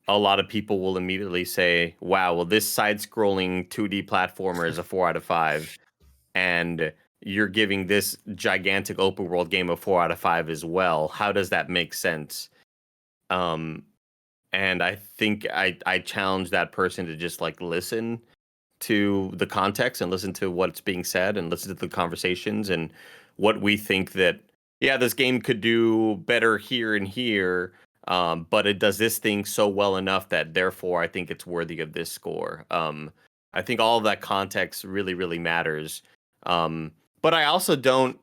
a lot of people will immediately say, wow, well, this side-scrolling 2D platformer is a 4 out of 5. And you're giving this gigantic open world game a 4 out of 5 as well. How does that make sense? And I think I challenge that person to just listen to the context and listen to what's being said and listen to the conversations and what we think that, yeah, this game could do better here and here, but it does this thing so well enough that therefore I think it's worthy of this score. I think all of that context really, really matters. But I also don't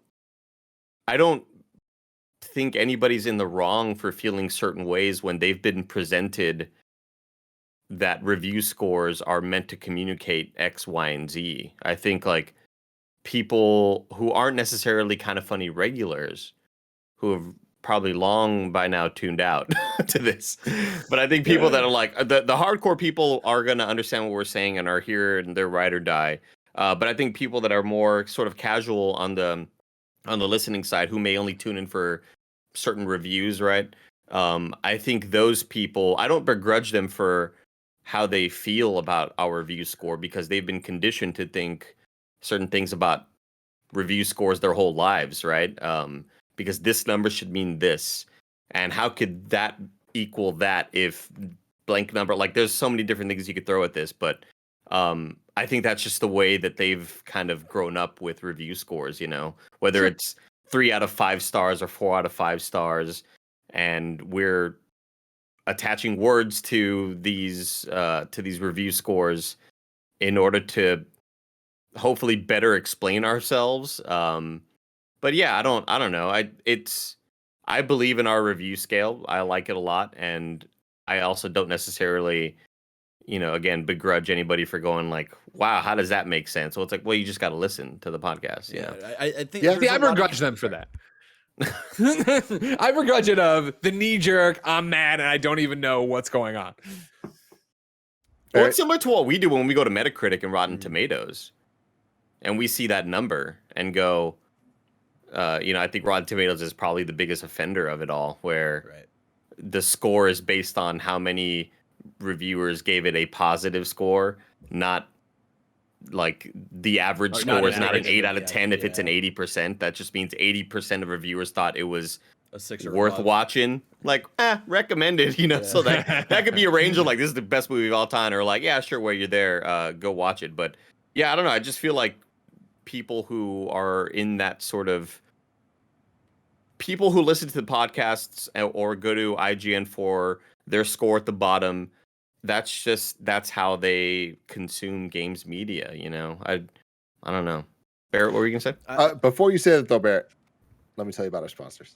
think anybody's in the wrong for feeling certain ways when they've been presented that review scores are meant to communicate X, Y, and Z. I think people who aren't necessarily Kind of Funny regulars, who have probably long by now tuned out to this, but I think people that are the hardcore people are going to understand what we're saying and are here and they're ride or die. But I think people that are more sort of casual on the listening side, who may only tune in for certain reviews, right? I think those people, I don't begrudge them for how they feel about our review score, because they've been conditioned to think certain things about review scores their whole lives, right? Because this number should mean this, and how could that equal that if blank number? There's so many different things you could throw at this, but I think that's just the way that they've kind of grown up with review scores, whether it's 3 out of 5 stars or 4 out of 5 stars, and we're attaching words to these review scores in order to hopefully better explain ourselves. But yeah, I don't know. I believe in our review scale. I like it a lot, and I also don't necessarily, again, begrudge anybody for going wow, how does that make sense? Well, it's well, you just got to listen to the podcast. I think. Yeah. See, I begrudge them for that. I begrudge it of the knee jerk. I'm mad and I don't even know what's going on. Well, it's similar to what we do when we go to Metacritic and Rotten Tomatoes, and we see that number and go, I think Rotten Tomatoes is probably the biggest offender of it all, where the score is based on how many reviewers gave it a positive score, not the average score is not an 8 out of 10 if it's an 80%. That just means 80% of reviewers thought it was a 6 or worth above. watching. Recommended, so that could be a range of this is the best movie of all time, or yeah, sure, while you're there, go watch it. But yeah, I don't know, I just feel like people who are in that sort of people who listen to the podcasts or go to IGN for their score at the bottom, that's how they consume games media, I don't know. Barrett, what were you gonna say? Before you say that though, Barrett, let me tell you about our sponsors.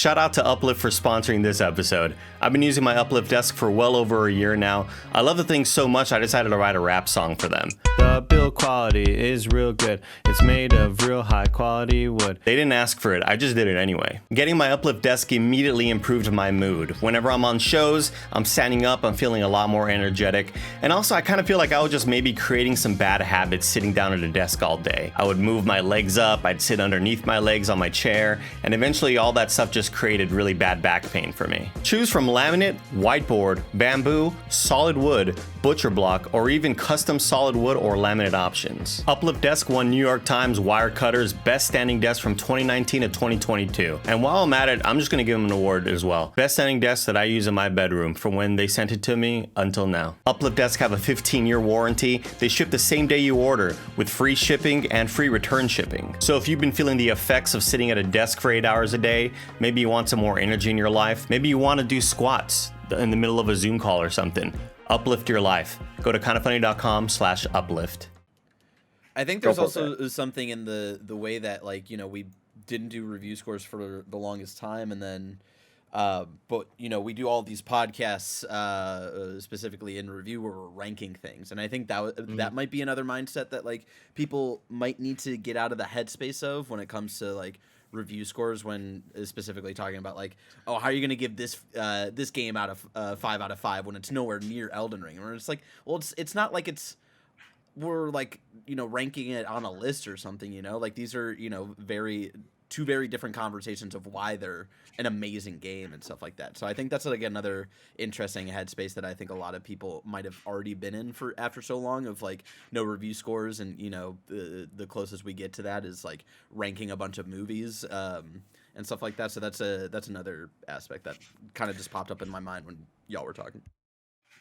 Shout out to Uplift for sponsoring this episode. I've been using my Uplift desk for well over a year now. I love the thing so much I decided to write a rap song for them. The build quality is real good. It's made of real high quality wood. They didn't ask for it, I just did it anyway. Getting my Uplift desk immediately improved my mood. Whenever I'm on shows, I'm standing up, I'm feeling a lot more energetic. And also I kind of feel like I was just maybe creating some bad habits sitting down at a desk all day. I would move my legs up, I'd sit underneath my legs on my chair, and eventually all that stuff just created really bad back pain for me. Choose from laminate, whiteboard, bamboo, solid wood, butcher block, or even custom solid wood or laminate options. Uplift Desk won New York Times Wirecutter's Best Standing Desk from 2019 to 2022. And while I'm at it, I'm just gonna give them an award as well. Best standing desk that I use in my bedroom from when they sent it to me until now. Uplift Desk have a 15-year warranty. They ship the same day you order with free shipping and free return shipping. So if you've been feeling the effects of sitting at a desk for 8 hours a day, maybe you want some more energy in your life, maybe you want to do squats in the middle of a Zoom call or something, uplift your life. Go to kindafunny.com/uplift. I think there's also something in the way that, like, you know, we didn't do review scores for the longest time, and then but you know, we do all these podcasts specifically in review where we're ranking things, and I think that might be another mindset that, like, people might need to get out of the headspace of when it comes to, like, review scores, when specifically talking about, like, oh, how are you going to give this this game out of 5 out of 5 when it's nowhere near Elden Ring? Or it's like, well, it's not like we're, like, you know, ranking it on a list or something, you know, like, these are, you know, two very different conversations of why they're an amazing game and stuff like that. So I think that's, like, another interesting headspace that I think a lot of people might have already been in for after so long of, like, no review scores, and, you know, the closest we get to that is, like, ranking a bunch of movies and stuff like that. So that's another aspect that kind of just popped up in my mind when y'all were talking.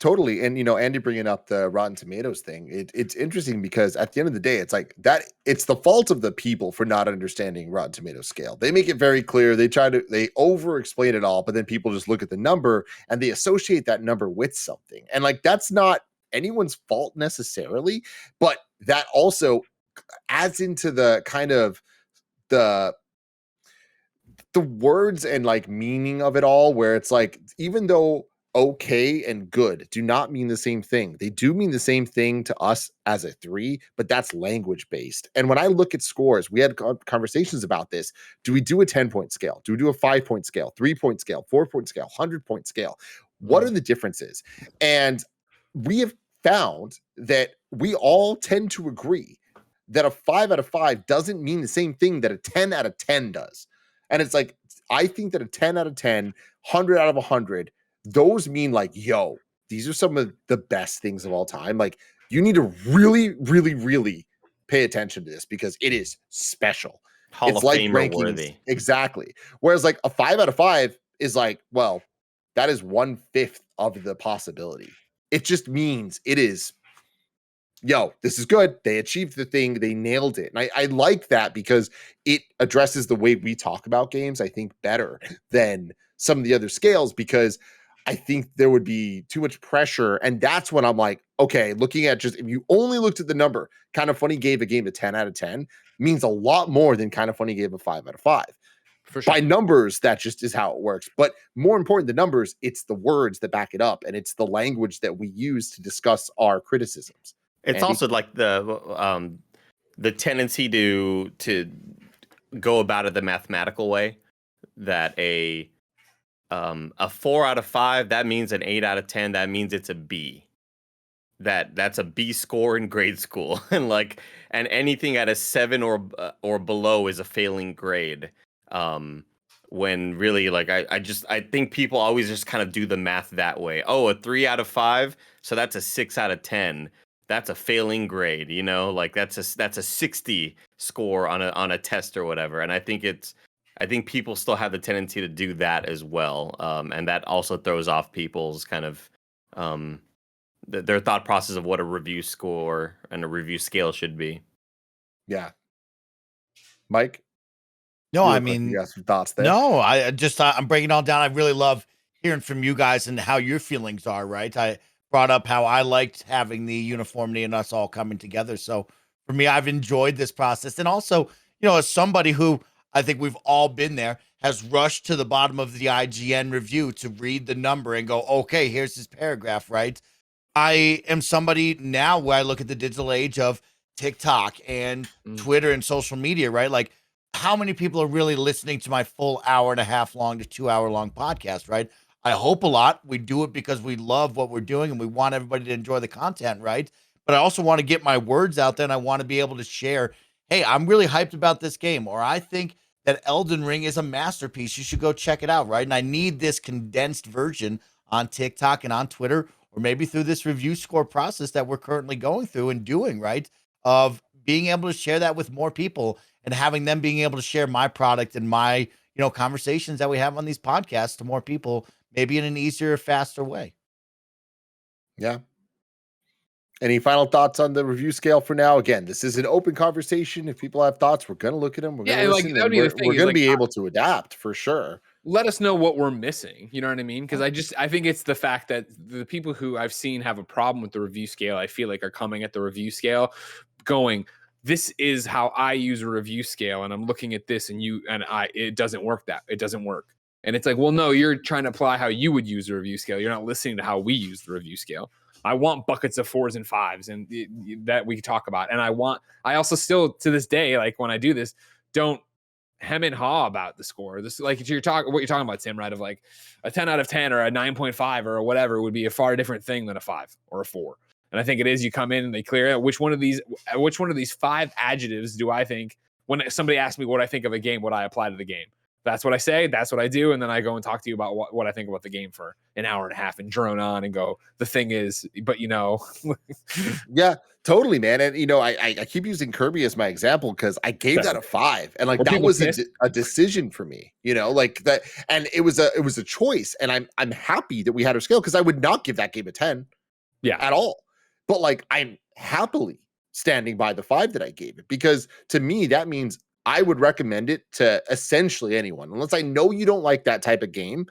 Totally. And, you know, Andy bringing up the Rotten Tomatoes thing, it's interesting because at the end of the day, it's like that it's the fault of the people for not understanding Rotten Tomatoes scale. They make it very clear. They over explain it all, but then people just look at the number and they associate that number with something. And, like, that's not anyone's fault necessarily, but that also adds into the kind of the words and, like, meaning of it all, where it's like, even though okay and good do not mean the same thing. They do mean the same thing to us as a 3, but that's language based. And when I look at scores, we had conversations about this. Do we do a 10-point scale? Do we do a 5-point scale, 3-point scale, 4-point scale, 100-point scale? What are the differences? And we have found that we all tend to agree that a 5 out of 5 doesn't mean the same thing that a 10 out of 10 does. And it's like, I think that a 10 out of 10, 100 out of 100, those mean, like, yo, these are some of the best things of all time. Like, you need to really, really, really pay attention to this because it is special. Hall of Famer worthy. Exactly. Whereas, like, a 5 out of 5 is like, well, that is 1/5 of the possibility. It just means it is, yo, this is good. They achieved the thing. They nailed it. And I like that because it addresses the way we talk about games, I think, better than some of the other scales, because I think there would be too much pressure. And that's when I'm like, okay, looking at just, if you only looked at the number, KindaFunny gave a game a 10 out of 10 means a lot more than KindaFunny gave a 5 out of 5. For sure. By numbers, that just is how it works. But more important than numbers, it's the words that back it up. And it's the language that we use to discuss our criticisms. It's Andy? also like the tendency to go about it the mathematical way, that a 4 out of 5, that means an 8 out of 10, that means it's a B. That's a B score in grade school. And anything at a 7 or below is a failing grade. When really, like, I think people always just kind of do the math that way. Oh, a 3 out of 5, so that's a 6 out of 10. That's a failing grade, you know, like that's a 60 score on a test or whatever. And I think people still have the tendency to do that as well. And that also throws off people's kind of their thought process of what a review score and a review scale should be. Yeah. Mike? No, I mean, you got some thoughts there. No, I'm breaking it all down. I really love hearing from you guys and how your feelings are, right? I brought up how I liked having the uniformity and us all coming together. So for me, I've enjoyed this process. And also, you know, as somebody who I think we've all been there, has rushed to the bottom of the IGN review to read the number and go, okay, here's his paragraph, right? I am somebody now where I look at the digital age of TikTok and Twitter and social media, right? Like, how many people are really listening to my full hour and a half long to 2 hour long podcast, right? I hope a lot. We do it because we love what we're doing and we want everybody to enjoy the content, right? But I also want to get my words out there and I want to be able to share, hey, I'm really hyped about this game, or I think that Elden Ring is a masterpiece. You should go check it out, right? And I need this condensed version on TikTok and on Twitter, or maybe through this review score process that we're currently going through and doing, right? Of being able to share that with more people and having them being able to share my product and my, conversations that we have on these podcasts to more people, maybe in an easier, faster way. Yeah. Any final thoughts on the review scale for now? Again, this is an open conversation. If people have thoughts, we're going to look at them. We're going to listen. That would be the thing, we're going to be able to adapt for sure. Let us know what we're missing. You know what I mean? Because I think it's the fact that the people who I've seen have a problem with the review scale, I feel like are coming at the review scale going, this is how I use a review scale. And I'm looking at this and it doesn't work. It doesn't work. And it's like, well, no, you're trying to apply how you would use a review scale. You're not listening to how we use the review scale. I want buckets of 4s and 5s and that we talk about. And I also still to this day, like when I do this, don't hem and haw about the score. This like what you're talking about, Tim, right? Of like a 10 out of 10 or a 9.5 or whatever would be a far different thing than a 5 or a 4. And I think it is, you come in and they clear out which one of these 5 adjectives do I think, when somebody asks me what I think of a game, what I apply to the game. That's what I say. That's what I do. And then I go and talk to you about what I think about the game for an hour and a half and drone on and go, the thing is, but Yeah, totally, man. And, I keep using Kirby as my example because I gave that a 5 and like that was a decision for me, like that. And it was a choice. And I'm happy that we had our scale because I would not give that game a 10 at all. But like, I'm happily standing by the 5 that I gave it because to me, that means I would recommend it to essentially anyone. Unless I know you don't like that type of game,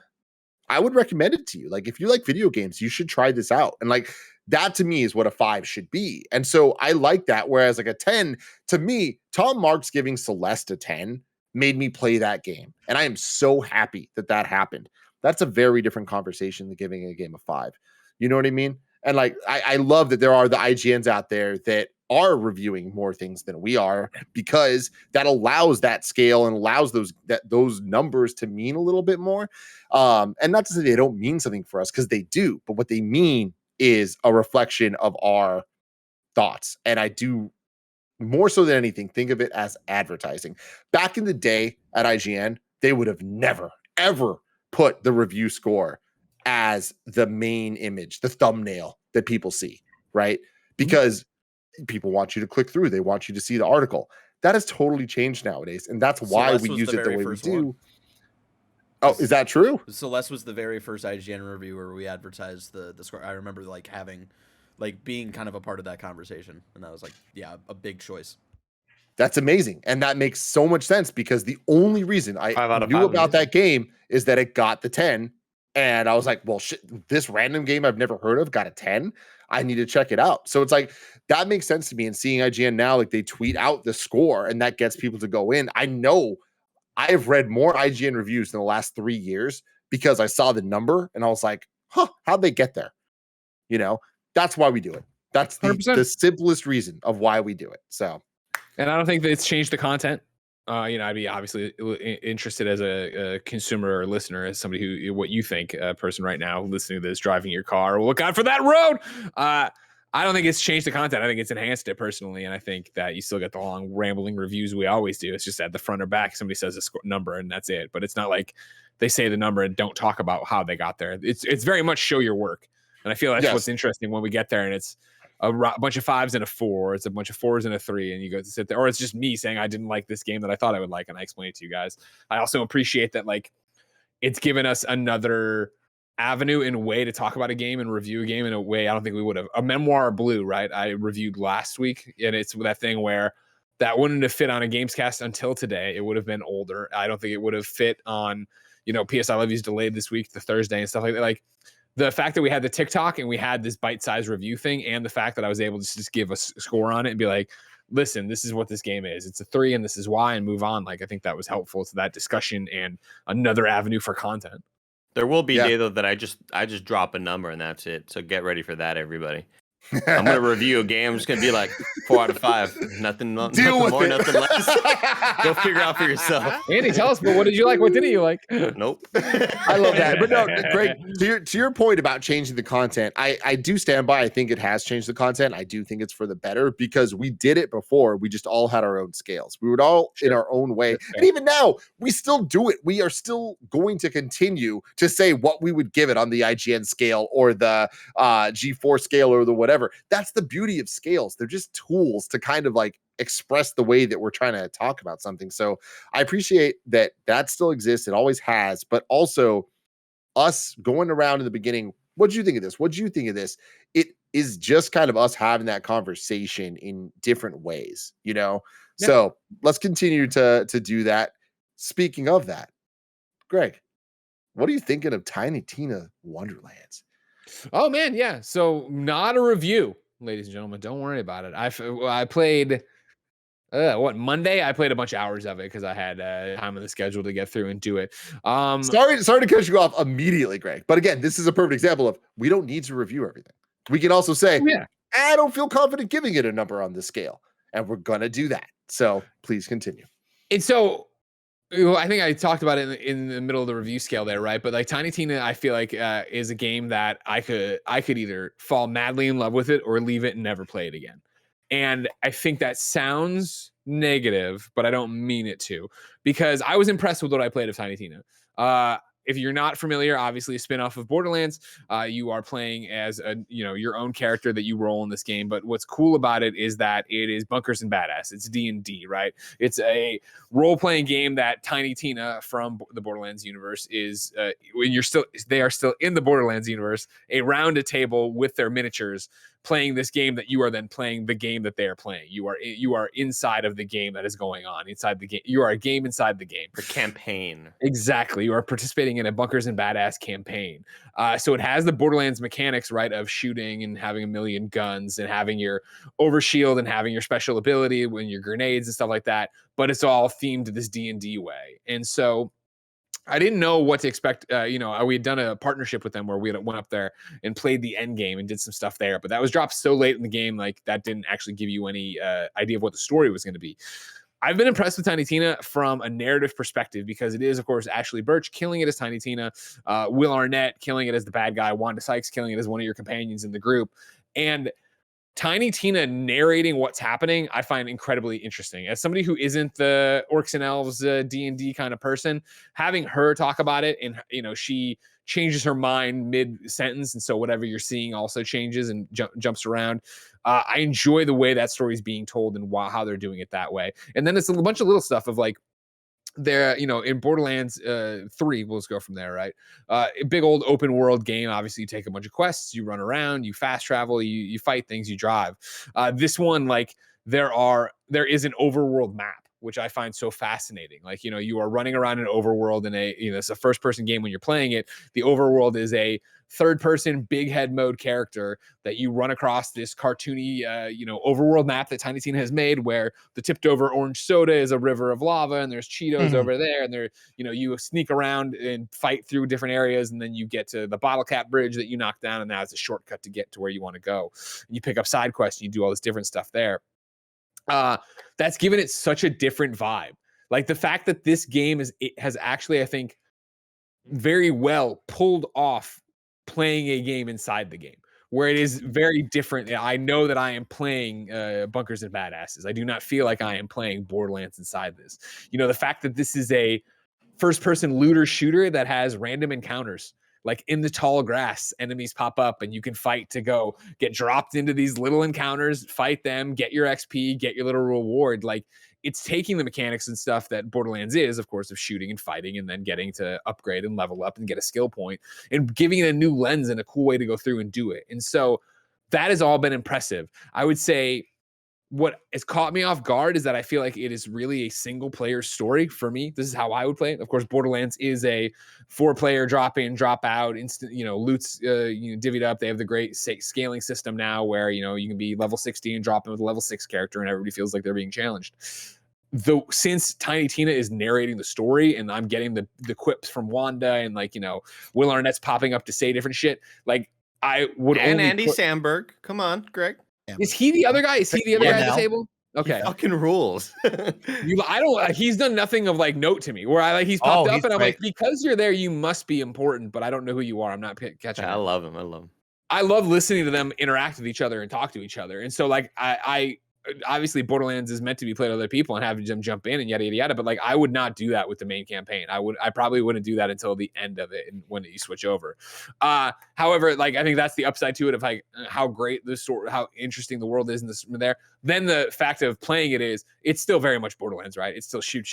I would recommend it to you. Like, if you like video games, you should try this out. And like, that to me is what a 5 should be. And so I like that. Whereas like a 10, to me, Tom Marks giving Celeste a 10 made me play that game. And I am so happy that happened. That's a very different conversation than giving a game a 5. You know what I mean? And like, I love that there are the IGNs out there that are reviewing more things than we are, because that allows that scale and allows those numbers to mean a little bit more. And not to say they don't mean something for us, because they do, but what they mean is a reflection of our thoughts. And I do, more so than anything, think of it as advertising. Back in the day at IGN, they would have never, ever put the review score as the main image, the thumbnail that people see, right? Because people want you to click through. They want you to see the article. That has totally changed nowadays. And that's why we use it the way we do. Oh, is that true? Celeste was the very first IGN review where we advertised the score. I remember like being kind of a part of that conversation. And that was like, yeah, a big choice. That's amazing. And that makes so much sense because the only reason I knew about that game is that it got the 10. And I was like, well, shit, this random game I've never heard of got a 10. I need to check it out. So it's like, that makes sense to me. And seeing IGN now, like they tweet out the score and that gets people to go in. I know I have read more IGN reviews in the last 3 years because I saw the number and I was like, how'd they get there? That's why we do it. That's the simplest reason of why we do it. So, and I don't think that it's changed the content. I'd be obviously interested as a consumer or listener, as somebody what you think, a person right now listening to this, driving your car, look out for that road. I don't think it's changed the content. I think it's enhanced it personally. And I think that you still get the long rambling reviews we always do. It's just at the front or back, somebody says a number and that's it. But it's not like they say the number and don't talk about how they got there. It's very much show your work. And I feel that's what's interesting when we get there and it's a bunch of 5s and a 4, or it's a bunch of 4s and a 3, and you go to sit there, or it's just me saying I didn't like this game that I thought I would like, and I explain it to you guys. I also appreciate that like it's given us another avenue and way to talk about a game and review a game in a way I don't think we would have. A Memoir Blue, right? I reviewed last week, and it's that thing where that wouldn't have fit on a Gamescast until today. It would have been older. I don't think it would have fit on, PS I Love You's delayed this week, the Thursday and stuff like that. Like, the fact that we had the TikTok and we had this bite-sized review thing, and the fact that I was able to just give a score on it and be like, listen, this is what this game is. It's a 3 and this is why, and move on. Like, I think that was helpful to that discussion and another avenue for content. There will be a Yeah. day though that I just drop a number and that's it. So get ready for that, everybody. I'm gonna review a game. I'm just gonna be like 4 out of 5. Nothing more, nothing less. Go figure out for yourself. Andy, tell us, but what did you like? What didn't you like? Nope. I love that. But no, Greg, to your point about changing the content, I do stand by. I think it has changed the content. I do think it's for the better because we did it before. We just all had our own scales. We would all in our own way. And even now, we still do it. We are still going to continue to say what we would give it on the IGN scale or the G4 scale or the whatever. That's the beauty of scales. They're just tools to kind of like express the way that we're trying to talk about something. So I appreciate that still exists. It always has, but also us going around in the beginning. What do you think of this? What do you think of this? It is just kind of us having that conversation in different ways, you know? Yeah. So let's continue to do that. Speaking of that, Greg, what are you thinking of Tiny Tina Wonderlands? Oh man, yeah. So not a review, ladies and gentlemen. Don't worry about it. I played Monday? I played a bunch of hours of it because I had time on the schedule to get through and do it. Sorry to cut you off immediately, Greg. But again, this is a perfect example of we don't need to review everything. We can also say, I don't feel confident giving it a number on this scale, and we're gonna do that. So please continue. And so I think I talked about it in the middle of the review scale there, right? But like Tiny Tina, I feel like is a game that I could either fall madly in love with it or leave it and never play it again. And I think that sounds negative, but I don't mean it to, because I was impressed with what I played of Tiny Tina. If you're not familiar, obviously a spinoff of Borderlands, you are playing as your own character that you roll in this game. But what's cool about it is that it is Bunkers and Badass. It's D&D, right? It's a role-playing game that Tiny Tina from the Borderlands universe is. They are still in the Borderlands universe, around a table with their miniatures, playing this game that you are then playing the game that they are playing. You are inside of the game that is going on inside the game. You are a game inside the game. The campaign. Exactly. You are participating in a Bunkers and Badass campaign. So it has the Borderlands mechanics, right, of shooting and having a million guns and having your overshield and having your special ability when your grenades and stuff like that. But it's all themed this D&D way. And so I didn't know what to expect. We had done a partnership with them where we went up there and played the end game and did some stuff there. But that was dropped so late in the game, like that didn't actually give you any idea of what the story was going to be. I've been impressed with Tiny Tina from a narrative perspective because it is, of course, Ashley Birch killing it as Tiny Tina, Will Arnett killing it as the bad guy, Wanda Sykes killing it as one of your companions in the group. And Tiny Tina narrating what's happening, I find incredibly interesting. As somebody who isn't the Orcs and Elves D&D kind of person, having her talk about it, and she changes her mind mid-sentence, and so whatever you're seeing also changes and jumps around. I enjoy the way that story is being told and how they're doing it that way. And then it's a bunch of little stuff of like, there, in Borderlands 3, we'll just go from there, right? A big old open world game. Obviously, you take a bunch of quests, you run around, you fast travel, you fight things, you drive. This one, like, there is an overworld map, which I find so fascinating. Like, you are running around an overworld in it's a first person game when you're playing it. The overworld is a third person big head mode character that you run across this cartoony, overworld map that Tiny Tina has made, where the tipped over orange soda is a river of lava and there's Cheetos over there. And there, you sneak around and fight through different areas. And then you get to the bottle cap bridge that you knock down. And that's a shortcut to get to where you want to go. And you pick up side quests and you do all this different stuff there. That's given it such a different vibe. Like the fact that this game has actually, I think, very well pulled off playing a game inside the game, where it is very different. I know that I am playing Bunkers and Badasses. I do not feel like I am playing Borderlands inside this. The fact that this is a first-person looter shooter that has random encounters. Like in the tall grass, enemies pop up and you can fight to go get dropped into these little encounters, fight them, get your XP, get your little reward. Like it's taking the mechanics and stuff that Borderlands is, of course, of shooting and fighting and then getting to upgrade and level up and get a skill point and giving it a new lens and a cool way to go through and do it. And so that has all been impressive. I would say what has caught me off guard is that I feel like it is really a single player story for me. This is how I would play it. Of course, Borderlands is a 4-player drop in, drop out, instant, loot's divvied up. They have the great scaling system now where, you can be level 60 and drop in with a level 6 character and everybody feels like they're being challenged. Though since Tiny Tina is narrating the story and I'm getting the quips from Wanda and Will Arnett's popping up to say different shit, I would and only Andy Samberg. Come on, Greg. Is he the other guy? Is he the other guy at the table? Okay. He fucking rules. I don't. He's done nothing of like note to me. Where he's popped up and I'm like, because you're there, you must be important. But I don't know who you are. I'm not catching. I love him. I love listening to them interact with each other and talk to each other. And so I obviously Borderlands is meant to be played with other people and have them jump in and yada yada yada. But I would not do that with the main campaign. I probably wouldn't do that until the end of it and when you switch over. However, I think that's the upside to it of how great the story, how interesting the world is in this there. Then the fact of playing it is it's still very much Borderlands, right? It's still shoot.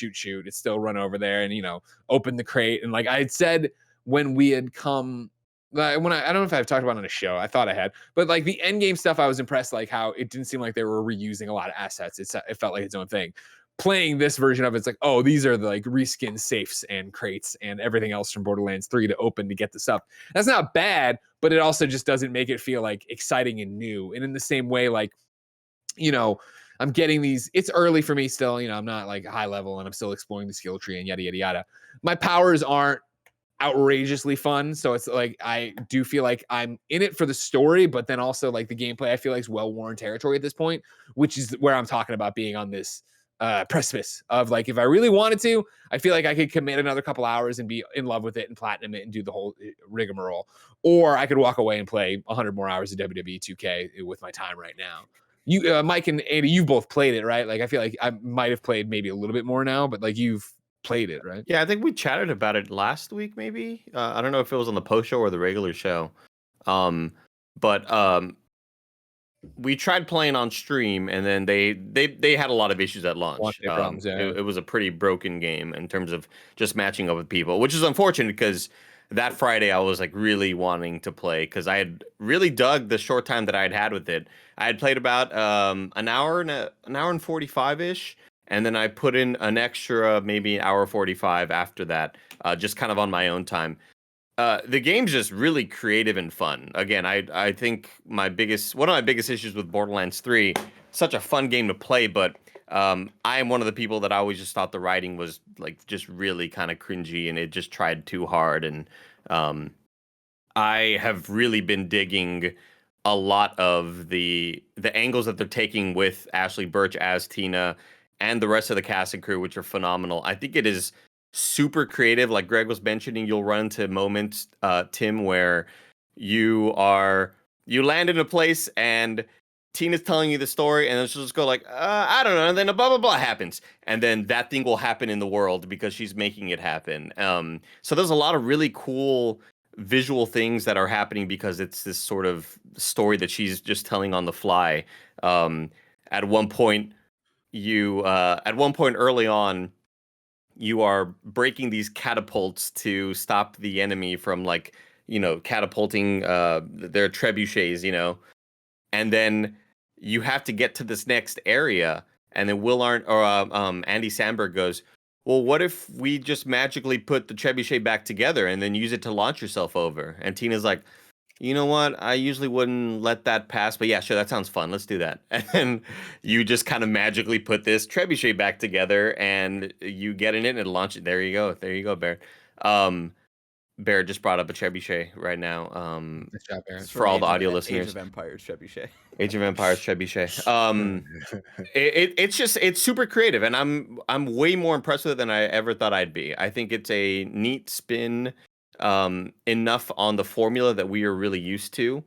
It's still run over there and open the crate. And I had said when we had come. I don't know if I've talked about it on a show. I thought I had, but the end game stuff, I was impressed. How it didn't seem like they were reusing a lot of assets. It felt like its own thing. Playing this version of it's these are the reskin safes and crates and everything else from Borderlands 3 to open to get the stuff. That's not bad, but it also just doesn't make it feel exciting and new. And in the same way, I'm getting these. It's early for me still. I'm not high level and I'm still exploring the skill tree and yada yada yada. My powers aren't outrageously fun, so it's I do feel like I'm in it for the story, but then also the gameplay I feel is well-worn territory at this point, which is where I'm talking about being on this precipice of if I really wanted to, I feel like I could commit another couple hours and be in love with it and platinum it and do the whole rigmarole, or I could walk away and play 100 more hours of WWE 2K with my time right now. You Mike and Andy, you've both played it, right? I feel like I might have played maybe a little bit more now, but you've played it, right? Yeah, I think we chatted about it last week, maybe. I don't know if it was on the post show or the regular show. But we tried playing on stream, and then they had a lot of issues at launch. Problems, yeah. It was a pretty broken game in terms of just matching up with people, which is unfortunate because that Friday I was really wanting to play because I had really dug the short time that I had with it. I had played about an hour and 45 ish. And then I put in an extra maybe an hour 45 after that, just kind of on my own time. The game's just really creative and fun. Again, I think one of my biggest issues with Borderlands 3, such a fun game to play, but I am one of the people that I always just thought the writing was just really kind of cringy and it just tried too hard. And I have really been digging a lot of the angles that they're taking with Ashley Birch as Tina and the rest of the cast and crew, which are phenomenal. I think it is super creative. Like Greg was mentioning, you'll run into moments, Tim, where you land in a place and Tina's telling you the story, and then she'll just go I don't know, and then a blah blah blah happens, and then that thing will happen in the world because she's making it happen. So there's a lot of really cool visual things that are happening because it's this sort of story that she's just telling on the fly. At one point early on, you are breaking these catapults to stop the enemy from catapulting their trebuchets, and then you have to get to this next area, and then Andy Samberg goes, well, what if we just magically put the trebuchet back together and then use it to launch yourself over? And Tina's like, you know what? I usually wouldn't let that pass, but yeah, sure, that sounds fun. Let's do that. And then you just kind of magically put this trebuchet back together, and you get in it and launch it. There you go, Bear. Bear just brought up a trebuchet right now. Good job, Bear. For all the audio listeners. Age of Empires trebuchet. Age of Empires trebuchet. It's super creative, and I'm way more impressed with it than I ever thought I'd be. I think it's a neat spin. Enough on the formula that we are really used to,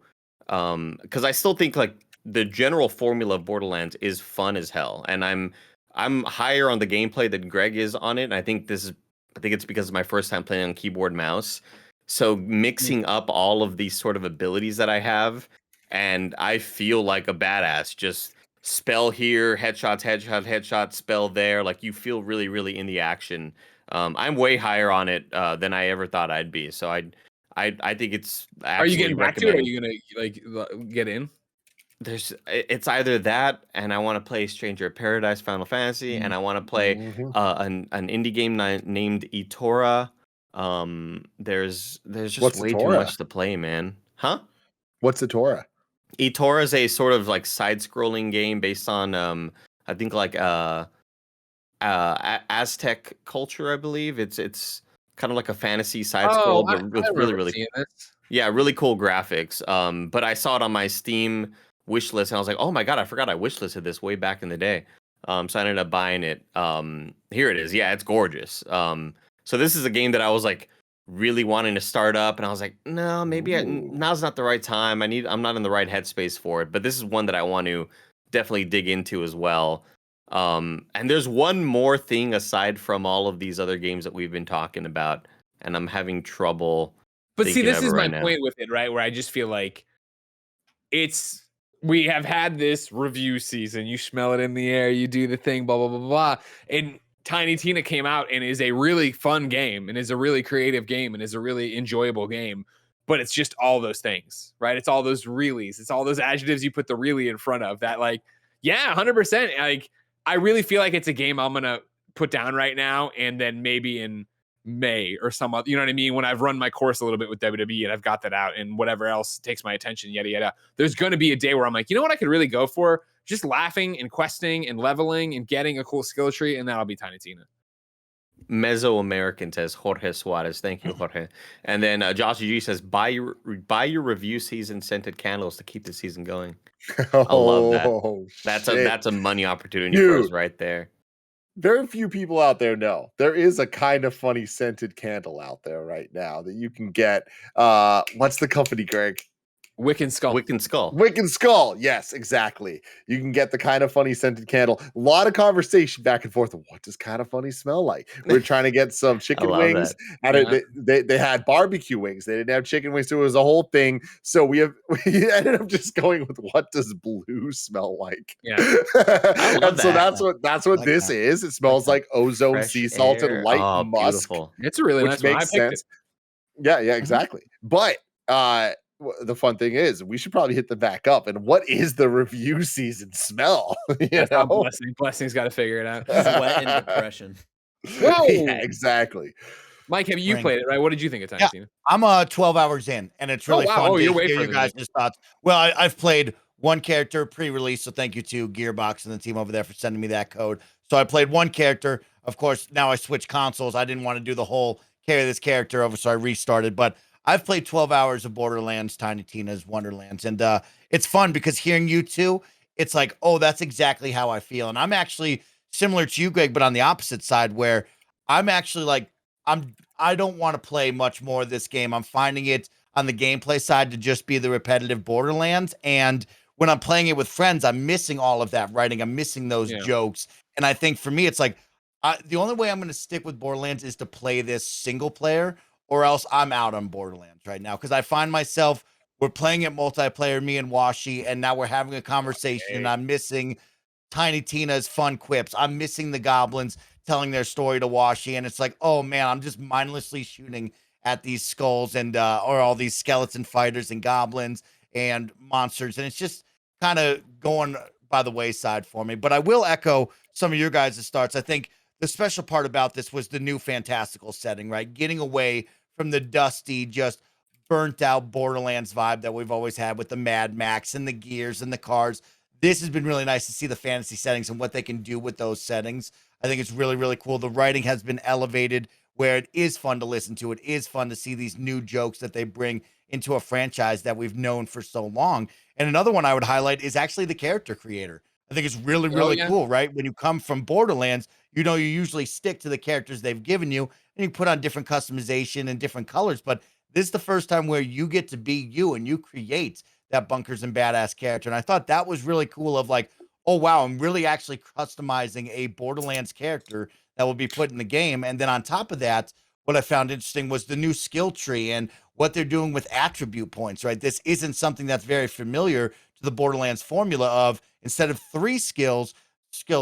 because I still think the general formula of Borderlands is fun as hell, and I'm higher on the gameplay than Greg is on it. And I think it's because it's my first time playing on keyboard and mouse, so mixing up all of these sort of abilities that I have, and I feel like a badass. Just spell here, headshot, spell there. You feel really, really in the action. I'm way higher on it than I ever thought I'd be. So I think it's. Are you getting back to it? Or are you gonna get in? it's either that, and I want to play Stranger of Paradise, Final Fantasy, and I want to play Mhm. an indie game named Etora. There's just What's the way too Torah? much to play, man. Huh? What's the Torah? Etora is a sort of like side-scrolling game based on I think like Aztec culture, I believe. It's kind of like a fantasy side scroll, Oh, but I with remember seeing this. yeah, really cool graphics. But I saw it on my Steam wish list, and I was like, oh my god, I forgot I wish listed this way back in the day. So I ended up buying it. Here it is. Yeah, it's gorgeous. So this is a game that I was like really wanting to start up, and I was like, no, maybe Ooh. now's not the right time. I'm not in the right headspace for it. But this is one that I want to definitely dig into as well. And there's one more thing aside from all of these other games that we've been talking about, and I'm having trouble But see, thinking this of it is my right now. point with it, right? Where I just feel like we have had this review season. You smell it in the air, you do the thing, blah, blah, blah, blah. And Tiny Tina came out and is a really fun game and is a really creative game and is a really enjoyable game. But it's just all those things, right? It's all those reallys. It's all those adjectives you put the really in front of that, like, yeah, 100%. Like, I really feel like it's a game I'm going to put down right now. And then maybe in May or some other, you know what I mean? When I've run my course a little bit with WWE and I've got that out and whatever else takes my attention, yada, yada. There's going to be a day where I'm like, you know what I could really go for? Just laughing and questing and leveling and getting a cool skill tree. And that'll be Tiny Tina. Mesoamerican says Jorge Suarez. Thank you, Jorge. And then Josh G says, buy your review season scented candles to keep the season going. I love that. Oh, That's shit. a money opportunity for us Dude. right there. Very few people out there know there is a kind of funny scented candle out there right now that you can get. What's the company, Greg? Wiccan Skull. Wiccan Skull. Wiccan Skull. Yes, exactly. You can get the kind of funny scented candle. A lot of conversation back and forth. What does kind of funny smell like? We're trying to get some chicken love wings. that. They had barbecue wings. They didn't have chicken wings. So it was a whole thing. So we ended up just going with what does blue smell like? Yeah. And so that. that's what Like this that. is. It smells like ozone, Fresh sea salt, air. and light Oh, musk, beautiful. It's a really which nice one. I makes picked sense. Yeah, exactly. But the fun thing is we should probably hit them back up. And what is the review season smell? You That's how know? Blessing's got to figure it out. Sweat and depression. Whoa! Yeah, exactly. Mike, have you Spring. played it, right? What did you think of Tiny Yeah. Tina? I'm 12 hours in, and it's really wow. fun Oh, to you're way hear you further than me. guys' thoughts. Well, I've played one character pre-release, so thank you to Gearbox and the team over there for sending me that code. So I played one character. Of course, now I switched consoles. I didn't want to do the whole carry this character over, so I restarted. But I've played 12 hours of Borderlands, Tiny Tina's Wonderlands, and it's fun because hearing you two, it's like, oh, that's exactly how I feel. And I'm actually similar to you, Greg, but on the opposite side, where I'm actually like, I don't want to play much more of this game. I'm finding it on the gameplay side to just be the repetitive Borderlands. And when I'm playing it with friends, I'm missing all of that writing. I'm missing those jokes. And I think for me, it's like the only way I'm going to stick with Borderlands is to play this single player, or else I'm out on Borderlands right now. Because I find myself, we're playing it multiplayer, me and Washi, and now we're having a conversation, and I'm missing Tiny Tina's fun quips. I'm missing the goblins telling their story to Washi, and it's like, oh man, I'm just mindlessly shooting at these skulls and or all these skeleton fighters and goblins and monsters, and it's just kind of going by the wayside for me. But I will echo some of your guys' starts. I think the special part about this was the new fantastical setting, right? Getting away from the dusty, just burnt out Borderlands vibe that we've always had with the Mad Max and the gears and the cars. This has been really nice to see the fantasy settings and what they can do with those settings. I think it's really, really cool. The writing has been elevated where it is fun to listen to. It is fun to see these new jokes that they bring into a franchise that we've known for so long. And another one I would highlight is actually the character creator. I think it's really, really cool, right? When you come from Borderlands, you know, you usually stick to the characters they've given you and you put on different customization and different colors. But this is the first time where you get to be you and you create that bunkers and badass character. And I thought that was really cool of like, oh, wow, I'm really actually customizing a Borderlands character that will be put in the game. And then on top of that, what I found interesting was the new skill tree and what they're doing with attribute points, right? This isn't something that's very familiar to the Borderlands formula of instead of 3 skill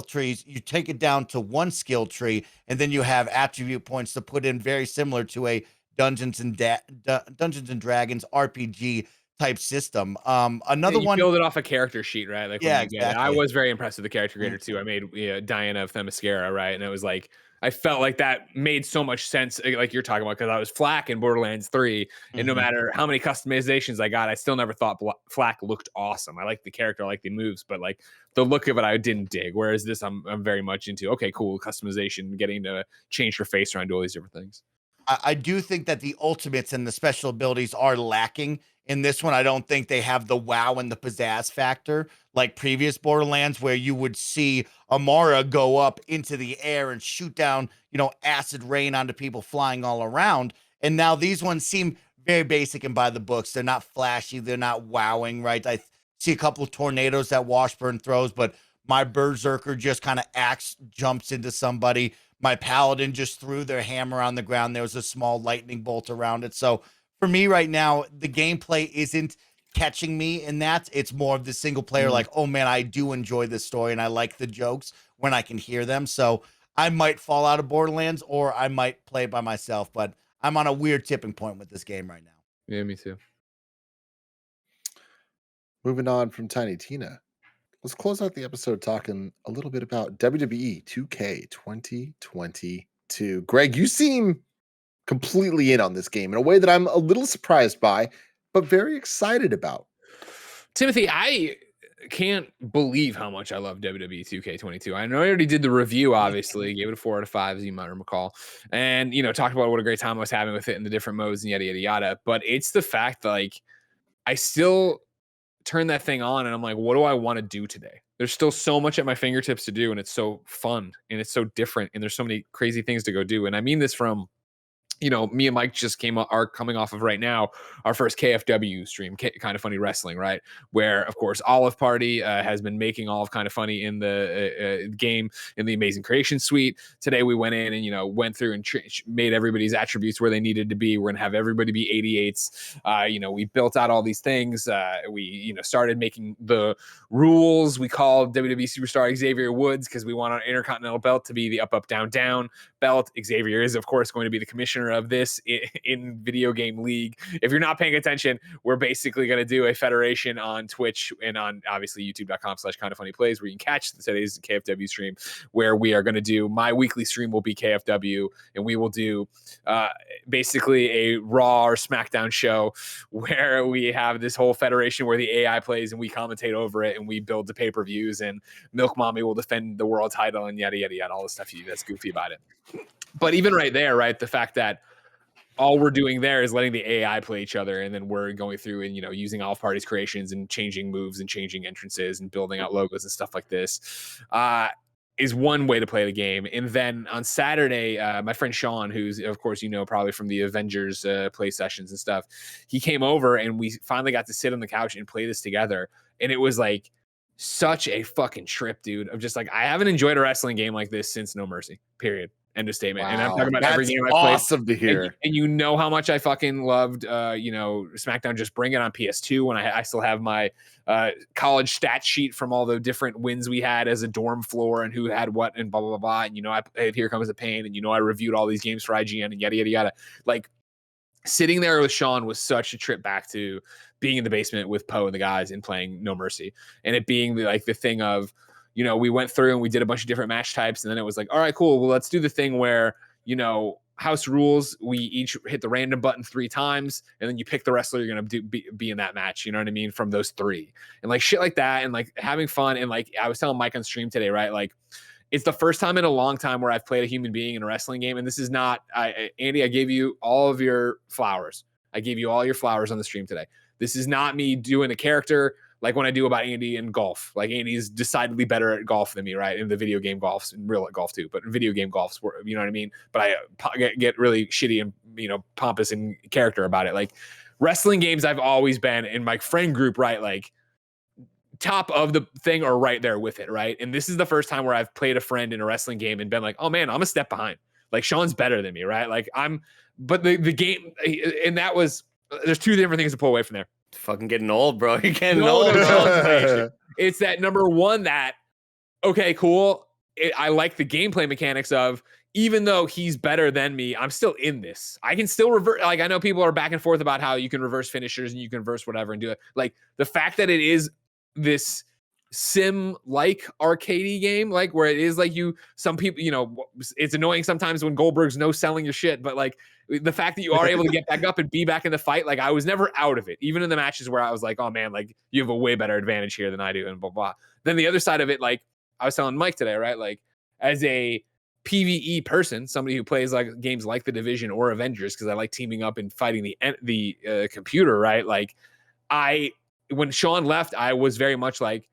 trees, you take it down to 1 skill tree, and then you have attribute points to put in very similar to a Dungeons and Dragons RPG type system. Another you one. build it off a character sheet, right? Like Yeah, when you get it. I exactly. was very impressed with the character creator too. I made Diana of Themyscira, right? And it was like I felt like that made so much sense, like you're talking about, because I was Flack in Borderlands 3, and no matter how many customizations I got, I still never thought Flack looked awesome. I like the character, I like the moves, but like the look of it, I didn't dig. Whereas this, I'm very much into. Okay, cool customization, getting to change her face around, do all these different things. I do think that the ultimates and the special abilities are lacking in this one. I don't think they have the wow and the pizzazz factor like previous Borderlands, where you would see Amara go up into the air and shoot down, acid rain onto people flying all around. And now these ones seem very basic and by the books. They're not flashy. They're not wowing, right? I see a couple of tornadoes that Washburn throws, but my Berserker just kind of jumps into somebody. My Paladin just threw their hammer on the ground. There was a small lightning bolt around it. So for me right now, the gameplay isn't catching me in that. It's more of the single player, like, oh man, I do enjoy this story and I like the jokes when I can hear them. So I might fall out of Borderlands or I might play it by myself, but I'm on a weird tipping point with this game right now. Yeah, me too. Moving on from Tiny Tina. Let's close out the episode talking a little bit about WWE 2K 2022. Greg, you seem completely in on this game in a way that I'm a little surprised by, but very excited about. Timothy, I can't believe how much I love WWE 2K22. I know I already did the review, obviously, gave it a 4 out of 5, as you might recall, and talked about what a great time I was having with it and the different modes and yada yada yada. But it's the fact that like I still turn that thing on and I'm like, what do I want to do today? There's still so much at my fingertips to do, and it's so fun and it's so different, and there's so many crazy things to go do. And I mean this from me and Mike just are coming off of right now our first KFW stream, Kind of Funny Wrestling, right? Where, of course, Olive Party has been making all of Kind of Funny in the game in the Amazing Creation Suite. Today we went in and, went through and made everybody's attributes where they needed to be. We're going to have everybody be 88s. We built out all these things. We, started making the rules. We called WWE Superstar Xavier Woods because we want our Intercontinental belt to be the up, up, down, down belt. Xavier is, of course, going to be the commissioner of this in Video Game League. If you're not paying attention, we're basically going to do a federation on Twitch and on obviously youtube.com/kindoffunnyplays where you can catch today's KFW stream, where we are going to do my weekly stream will be KFW, and we will do basically a Raw or SmackDown show where we have this whole federation where the AI plays and we commentate over it and we build the pay-per-views, and Milk Mommy will defend the world title and yada yada yada, all the stuff that's goofy about it. But even right there, right, the fact that all we're doing there is letting the AI play each other, and then we're going through and using Olive Party's creations and changing moves and changing entrances and building out logos and stuff like this is one way to play the game. And then on Saturday, my friend Sean, who's of course probably from the Avengers play sessions and stuff, he came over and we finally got to sit on the couch and play this together, and it was like such a fucking trip, dude. Of just like, I haven't enjoyed a wrestling game like this since No Mercy, period. End of statement. Wow, and I'm talking about every game I played. Awesome to hear. And how how much I fucking loved, SmackDown Just Bring It on PS2 when I still have my college stat sheet from all the different wins we had as a dorm floor and who had what and blah, blah, blah, blah. And, I played Here Comes the Pain, and, I reviewed all these games for IGN and yada, yada, yada. Like, sitting there with Sean was such a trip back to being in the basement with Poe and the guys and playing No Mercy. And it being like the thing of, we went through and we did a bunch of different match types. And then it was like, all right, cool. Well, let's do the thing where, house rules, we each hit the random button 3 times. And then you pick the wrestler you're going to be in that match. You know what I mean? From those 3 and like shit like that. And like having fun. And like, I was telling Mike on stream today, right? Like, it's the first time in a long time where I've played a human being in a wrestling game. And this is not, Andy, I gave you all of your flowers. I gave you all your flowers on the stream today. This is not me doing a character like when I do about Andy in golf. Like, Andy's decidedly better at golf than me, right? In the video game golfs, in real golf too, but in video game golfs, you know what I mean? But I get really shitty and, pompous in character about it. Like, wrestling games, I've always been in my friend group, right? Like, top of the thing or right there with it, right? And this is the first time where I've played a friend in a wrestling game and been like, oh man, I'm a step behind. Like, Sean's better than me, right? Like, but the game, and that was, there's 2 different things to pull away from there. Fucking getting old, bro. You're getting old. It's that number one that, okay, cool. I like the gameplay mechanics of, even though he's better than me, I'm still in this. I can still reverse. Like, I know people are back and forth about how you can reverse finishers and you can reverse whatever and do it. Like, the fact that it is this sim-like arcadey game, like where it is like some people, it's annoying sometimes when Goldberg's no selling your shit, but like the fact that you are able to get back up and be back in the fight, like I was never out of it, even in the matches where I was like, oh man, like you have a way better advantage here than I do, and blah blah. Then the other side of it, like I was telling Mike today, right? Like, as a PvE person, somebody who plays like games like The Division or Avengers, because I like teaming up and fighting the computer, right? Like, when Sean left, I was very much like,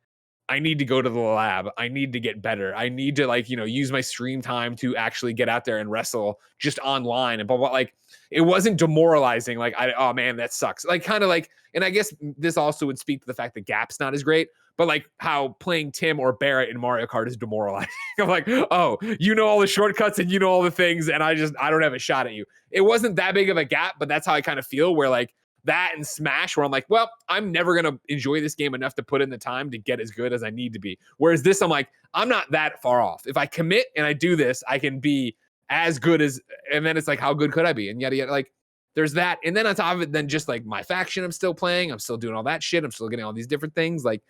I need to go to the lab. I need to get better. I need to use my stream time to actually get out there and wrestle just online and blah, blah. Like, it wasn't demoralizing. Like, oh man, that sucks. Like, kind of like, and I guess this also would speak to the fact that Gap's not as great, but like how playing Tim or Barrett in Mario Kart is demoralizing. I'm like, oh, you know all the shortcuts and you know all the things, and I don't have a shot at you. It wasn't that big of a gap, but that's how I kind of feel, where like that and Smash, where I'm like, well, I'm never going to enjoy this game enough to put in the time to get as good as I need to be. Whereas this, I'm like, I'm not that far off. If I commit and I do this, I can be as good as, and then it's like, how good could I be? And yada, yada, like there's that. And then on top of it, then just like my faction, I'm still playing. I'm still doing all that shit. I'm still getting all these different things. Like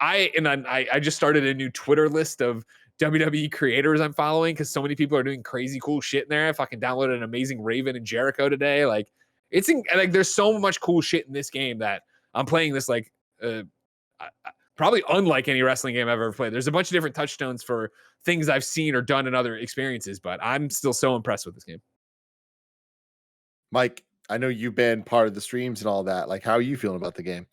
I just started a new Twitter list of WWE creators I'm following, because so many people are doing crazy cool shit in there. I fucking downloaded an amazing Raven and Jericho today. Like, like there's so much cool shit in this game that I'm playing this like probably unlike any wrestling game I've ever played. There's a bunch of different touchstones for things I've seen or done in other experiences, but I'm still so impressed with this game. Mike, I know you've been part of the streams and all that. Like, how are you feeling about the game?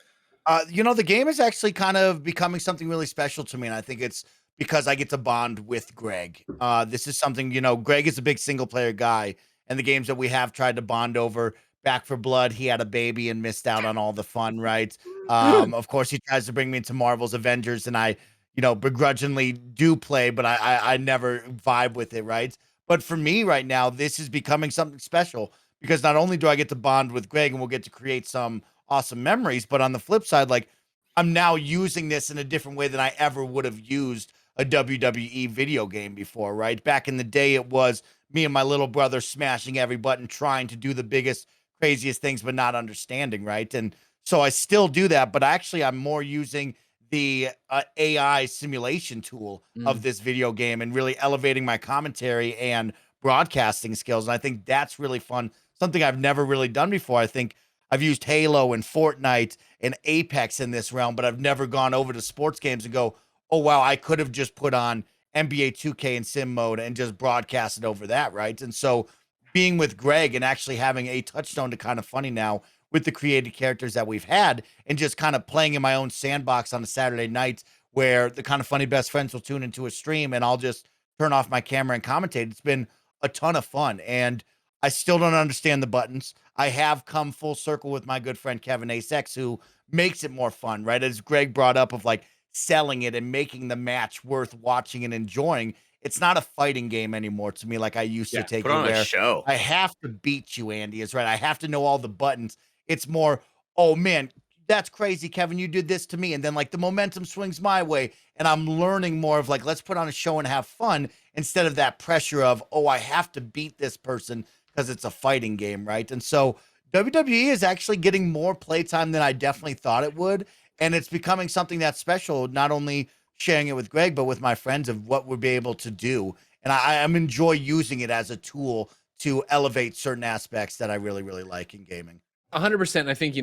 The game is actually kind of becoming something really special to me, and I think it's because I get to bond with Greg. This is something, Greg is a big single player guy, and the games that we have tried to bond over. Back for Blood, he had a baby and missed out on all the fun, right? Of course, he tries to bring me into Marvel's Avengers, and I, begrudgingly do play, but I never vibe with it, right? But for me right now, this is becoming something special, because not only do I get to bond with Greg and we'll get to create some awesome memories, but on the flip side, like, I'm now using this in a different way than I ever would have used a WWE video game before, right? Back in the day, it was me and my little brother smashing every button, trying to do the biggest, craziest things, but not understanding, right? And so I still do that, but actually I'm more using the AI simulation tool of this video game and really elevating my commentary and broadcasting skills. And I think that's really fun. Something I've never really done before. I think I've used Halo and Fortnite and Apex in this realm, but I've never gone over to sports games and go, oh, wow, I could have just put on NBA 2K in sim mode and just broadcasted over that, right? And so being with Greg and actually having a touchstone to KindaFunny now with the created characters that we've had, and just kind of playing in my own sandbox on a Saturday night where the KindaFunny best friends will tune into a stream and I'll just turn off my camera and commentate. It's been a ton of fun, and I still don't understand the buttons. I have come full circle with my good friend Kevin Asex, who makes it more fun, right? As Greg brought up, of like selling it and making the match worth watching and enjoying. It's not a fighting game anymore to me like I used to take put on it, a where show. I have to beat you, Andy. Is right. I have to know all the buttons. It's more, oh man, that's crazy, Kevin. You did this to me. And then like the momentum swings my way. And I'm learning more of like, let's put on a show and have fun, instead of that pressure of, oh, I have to beat this person because it's a fighting game, right? And so WWE is actually getting more playtime than I definitely thought it would. And it's becoming something that's special, not only sharing it with Greg, but with my friends, of what we'll be able to do. And I'm enjoy using it as a tool to elevate certain aspects that I really, really like in gaming. 100%. I think,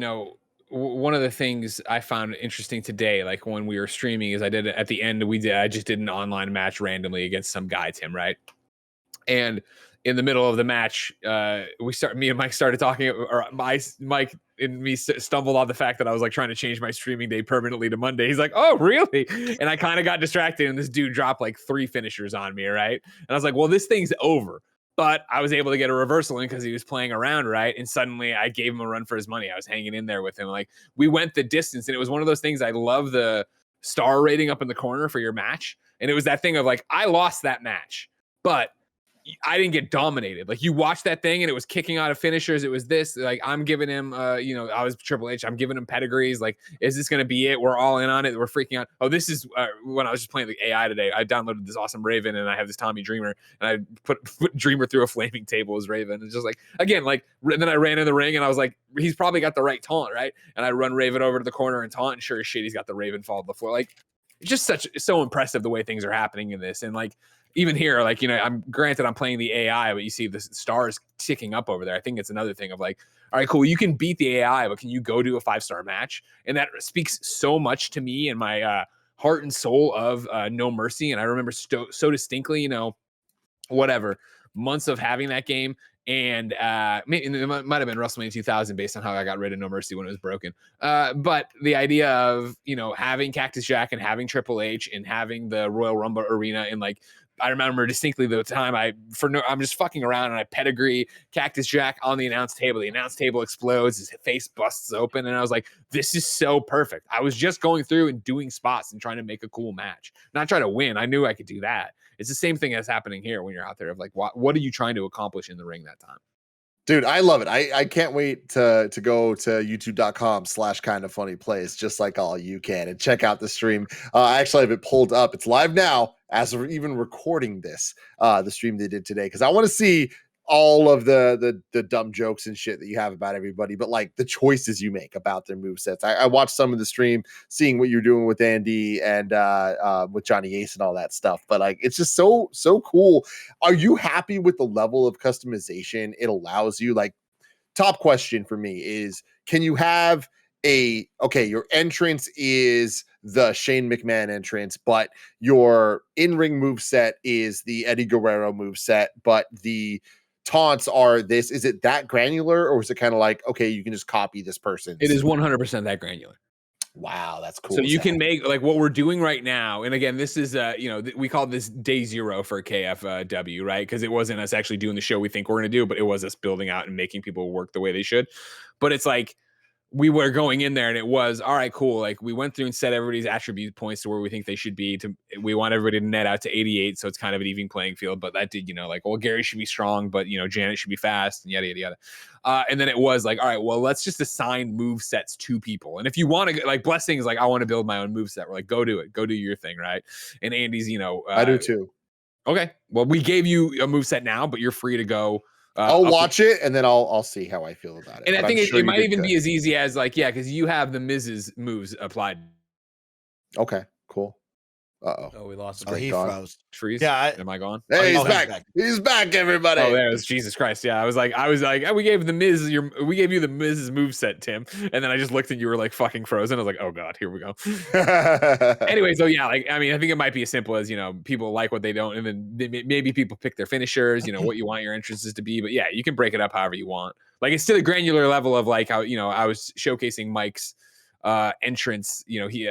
one of the things I found interesting today, like when we were streaming, is I just did an online match randomly against some guy, Tim, right? And in the middle of the match, me and Mike started talking, or Mike and me stumbled on the fact that I was like trying to change my streaming day permanently to Monday. He's like, oh, really? And I kind of got distracted, and this dude dropped like 3 finishers on me, right? And I was like, well, this thing's over. But I was able to get a reversal in because he was playing around, right? And suddenly I gave him a run for his money. I was hanging in there with him. Like, we went the distance, and it was one of those things. I love the star rating up in the corner for your match. And it was that thing of like, I lost that match, but I didn't get dominated. Like you watched that thing and it was kicking out of finishers. It was this, like, I'm giving him, I was Triple H. I'm giving him pedigrees. Like, is this going to be it? We're all in on it. We're freaking out. Oh, this is when I was just playing the AI today. I downloaded this awesome Raven and I have this Tommy Dreamer and I put Dreamer through a flaming table as Raven. It's just like, again, like then I ran in the ring and I was like, he's probably got the right taunt, right? And I run Raven over to the corner and taunt, and sure as shit, he's got the Raven fall to the floor. Like, it's just so impressive the way things are happening in this. And like, even here, like, I'm playing the AI, but you see the stars ticking up over there. I think it's another thing of like, all right, cool. You can beat the AI, but can you go do a 5-star match? And that speaks so much to me and my heart and soul of No Mercy. And I remember so distinctly, whatever months of having that game. And maybe it might have been WrestleMania 2000 based on how I got rid of No Mercy when it was broken. But the idea of, having Cactus Jack and having Triple H and having the Royal Rumble arena, and like, I remember distinctly the time I'm just fucking around and I pedigree Cactus Jack on the announce table. The announce table explodes, his face busts open, and I was like, this is so perfect. I was just going through and doing spots and trying to make a cool match, not try to win. I knew I could do that. It's the same thing as happening here when you're out there of like, what are you trying to accomplish in the ring that time? Dude, I love it. I can't wait to go to youtube.com/KindaFunnyPlays, just like all you can, and check out the stream. I actually have it pulled up. It's live now as we're even recording this, the stream they did today, because I want to see all of the dumb jokes and shit that you have about everybody, but like the choices you make about their movesets. I watched some of the stream, seeing what you're doing with Andy and with Johnny Ace and all that stuff. But like, it's just so cool. Are you happy with the level of customization it allows you? Like, top question for me is, can you have your entrance is the Shane McMahon entrance, but your in-ring moveset is the Eddie Guerrero moveset, but the taunts are this? Is it that granular, or is it kind of like, okay, you can just copy this person? It is 100% that granular. Wow, that's cool. So you can make like what we're doing right now. And again, this is we call this day 0 for KFW, right? Because it wasn't us actually doing the show we think we're going to do, but it was us building out and making people work the way they should. But it's like, we were going in there and it was, all right, cool. Like, we went through and set everybody's attribute points to where we think they should be. We want everybody to net out to 88. So it's kind of an even playing field. But that did, well, Gary should be strong, but Janet should be fast, and yada, yada, yada. And then it was like, all right, well, let's just assign move sets to people. And if you want to, like, Blessing is like, I want to build my own move set. We're like, go do it. Go do your thing, right? And Andy's, I do too. Okay. Well, we gave you a move set now, but you're free to go. I'll watch it and then I'll see how I feel about it. And I think it might even be as easy as like, because you have the Miz's moves applied. Okay, cool. Oh, we lost him. He froze. Freeze. Yeah. Am I gone? Hey, he's back. He's back, everybody. Oh, there it was. Jesus Christ. Yeah. I was like, we gave the Miz we gave you the Miz's moveset, Tim. And then I just looked and you were like fucking frozen. I was like, oh God, here we go. Anyway, so yeah, like, I mean, I think it might be as simple as, people like what they don't, and then maybe people pick their finishers, what you want your entrances to be. But yeah, you can break it up however you want. Like, it's to the granular level of like how, I was showcasing Mike's entrance. He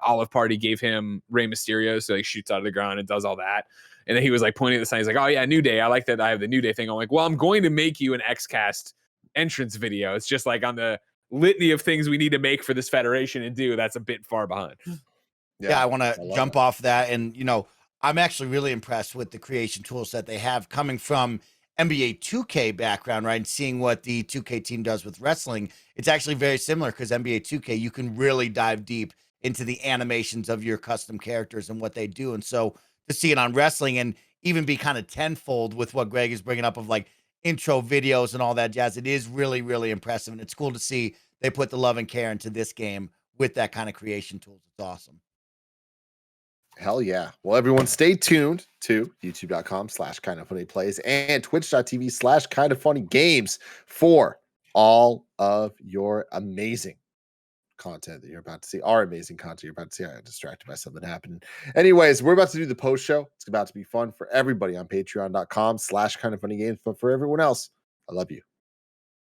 Olive Party gave him Rey Mysterio, so he shoots out of the ground and does all that. And then he was like pointing at the sign. He's like, oh yeah, New Day. I like that I have the New Day thing. I'm like, well, I'm going to make you an Xcast entrance video. It's just like on the litany of things we need to make for this federation and do. That's a bit far behind. Yeah, I want to jump off that. And, I'm actually really impressed with the creation tools that they have coming from NBA 2K background, right? And seeing what the 2K team does with wrestling. It's actually very similar because NBA 2K, you can really dive deep into the animations of your custom characters and what they do. And so to see it on wrestling and even be kind of tenfold with what Greg is bringing up of like intro videos and all that jazz, it is really, really impressive. And it's cool to see they put the love and care into this game with that kind of creation tools. It's awesome. Hell yeah. Well, everyone, stay tuned to youtube.com/KindaFunnyPlays and twitch.tv/KindaFunnyGames for all of your amazing content that you're about to see. Our amazing content you're about to see. I got distracted by something happening. Anyways, we're about to do the post show. It's about to be fun for everybody on patreon.com/KindaFunnyGames. But for everyone else, I love you.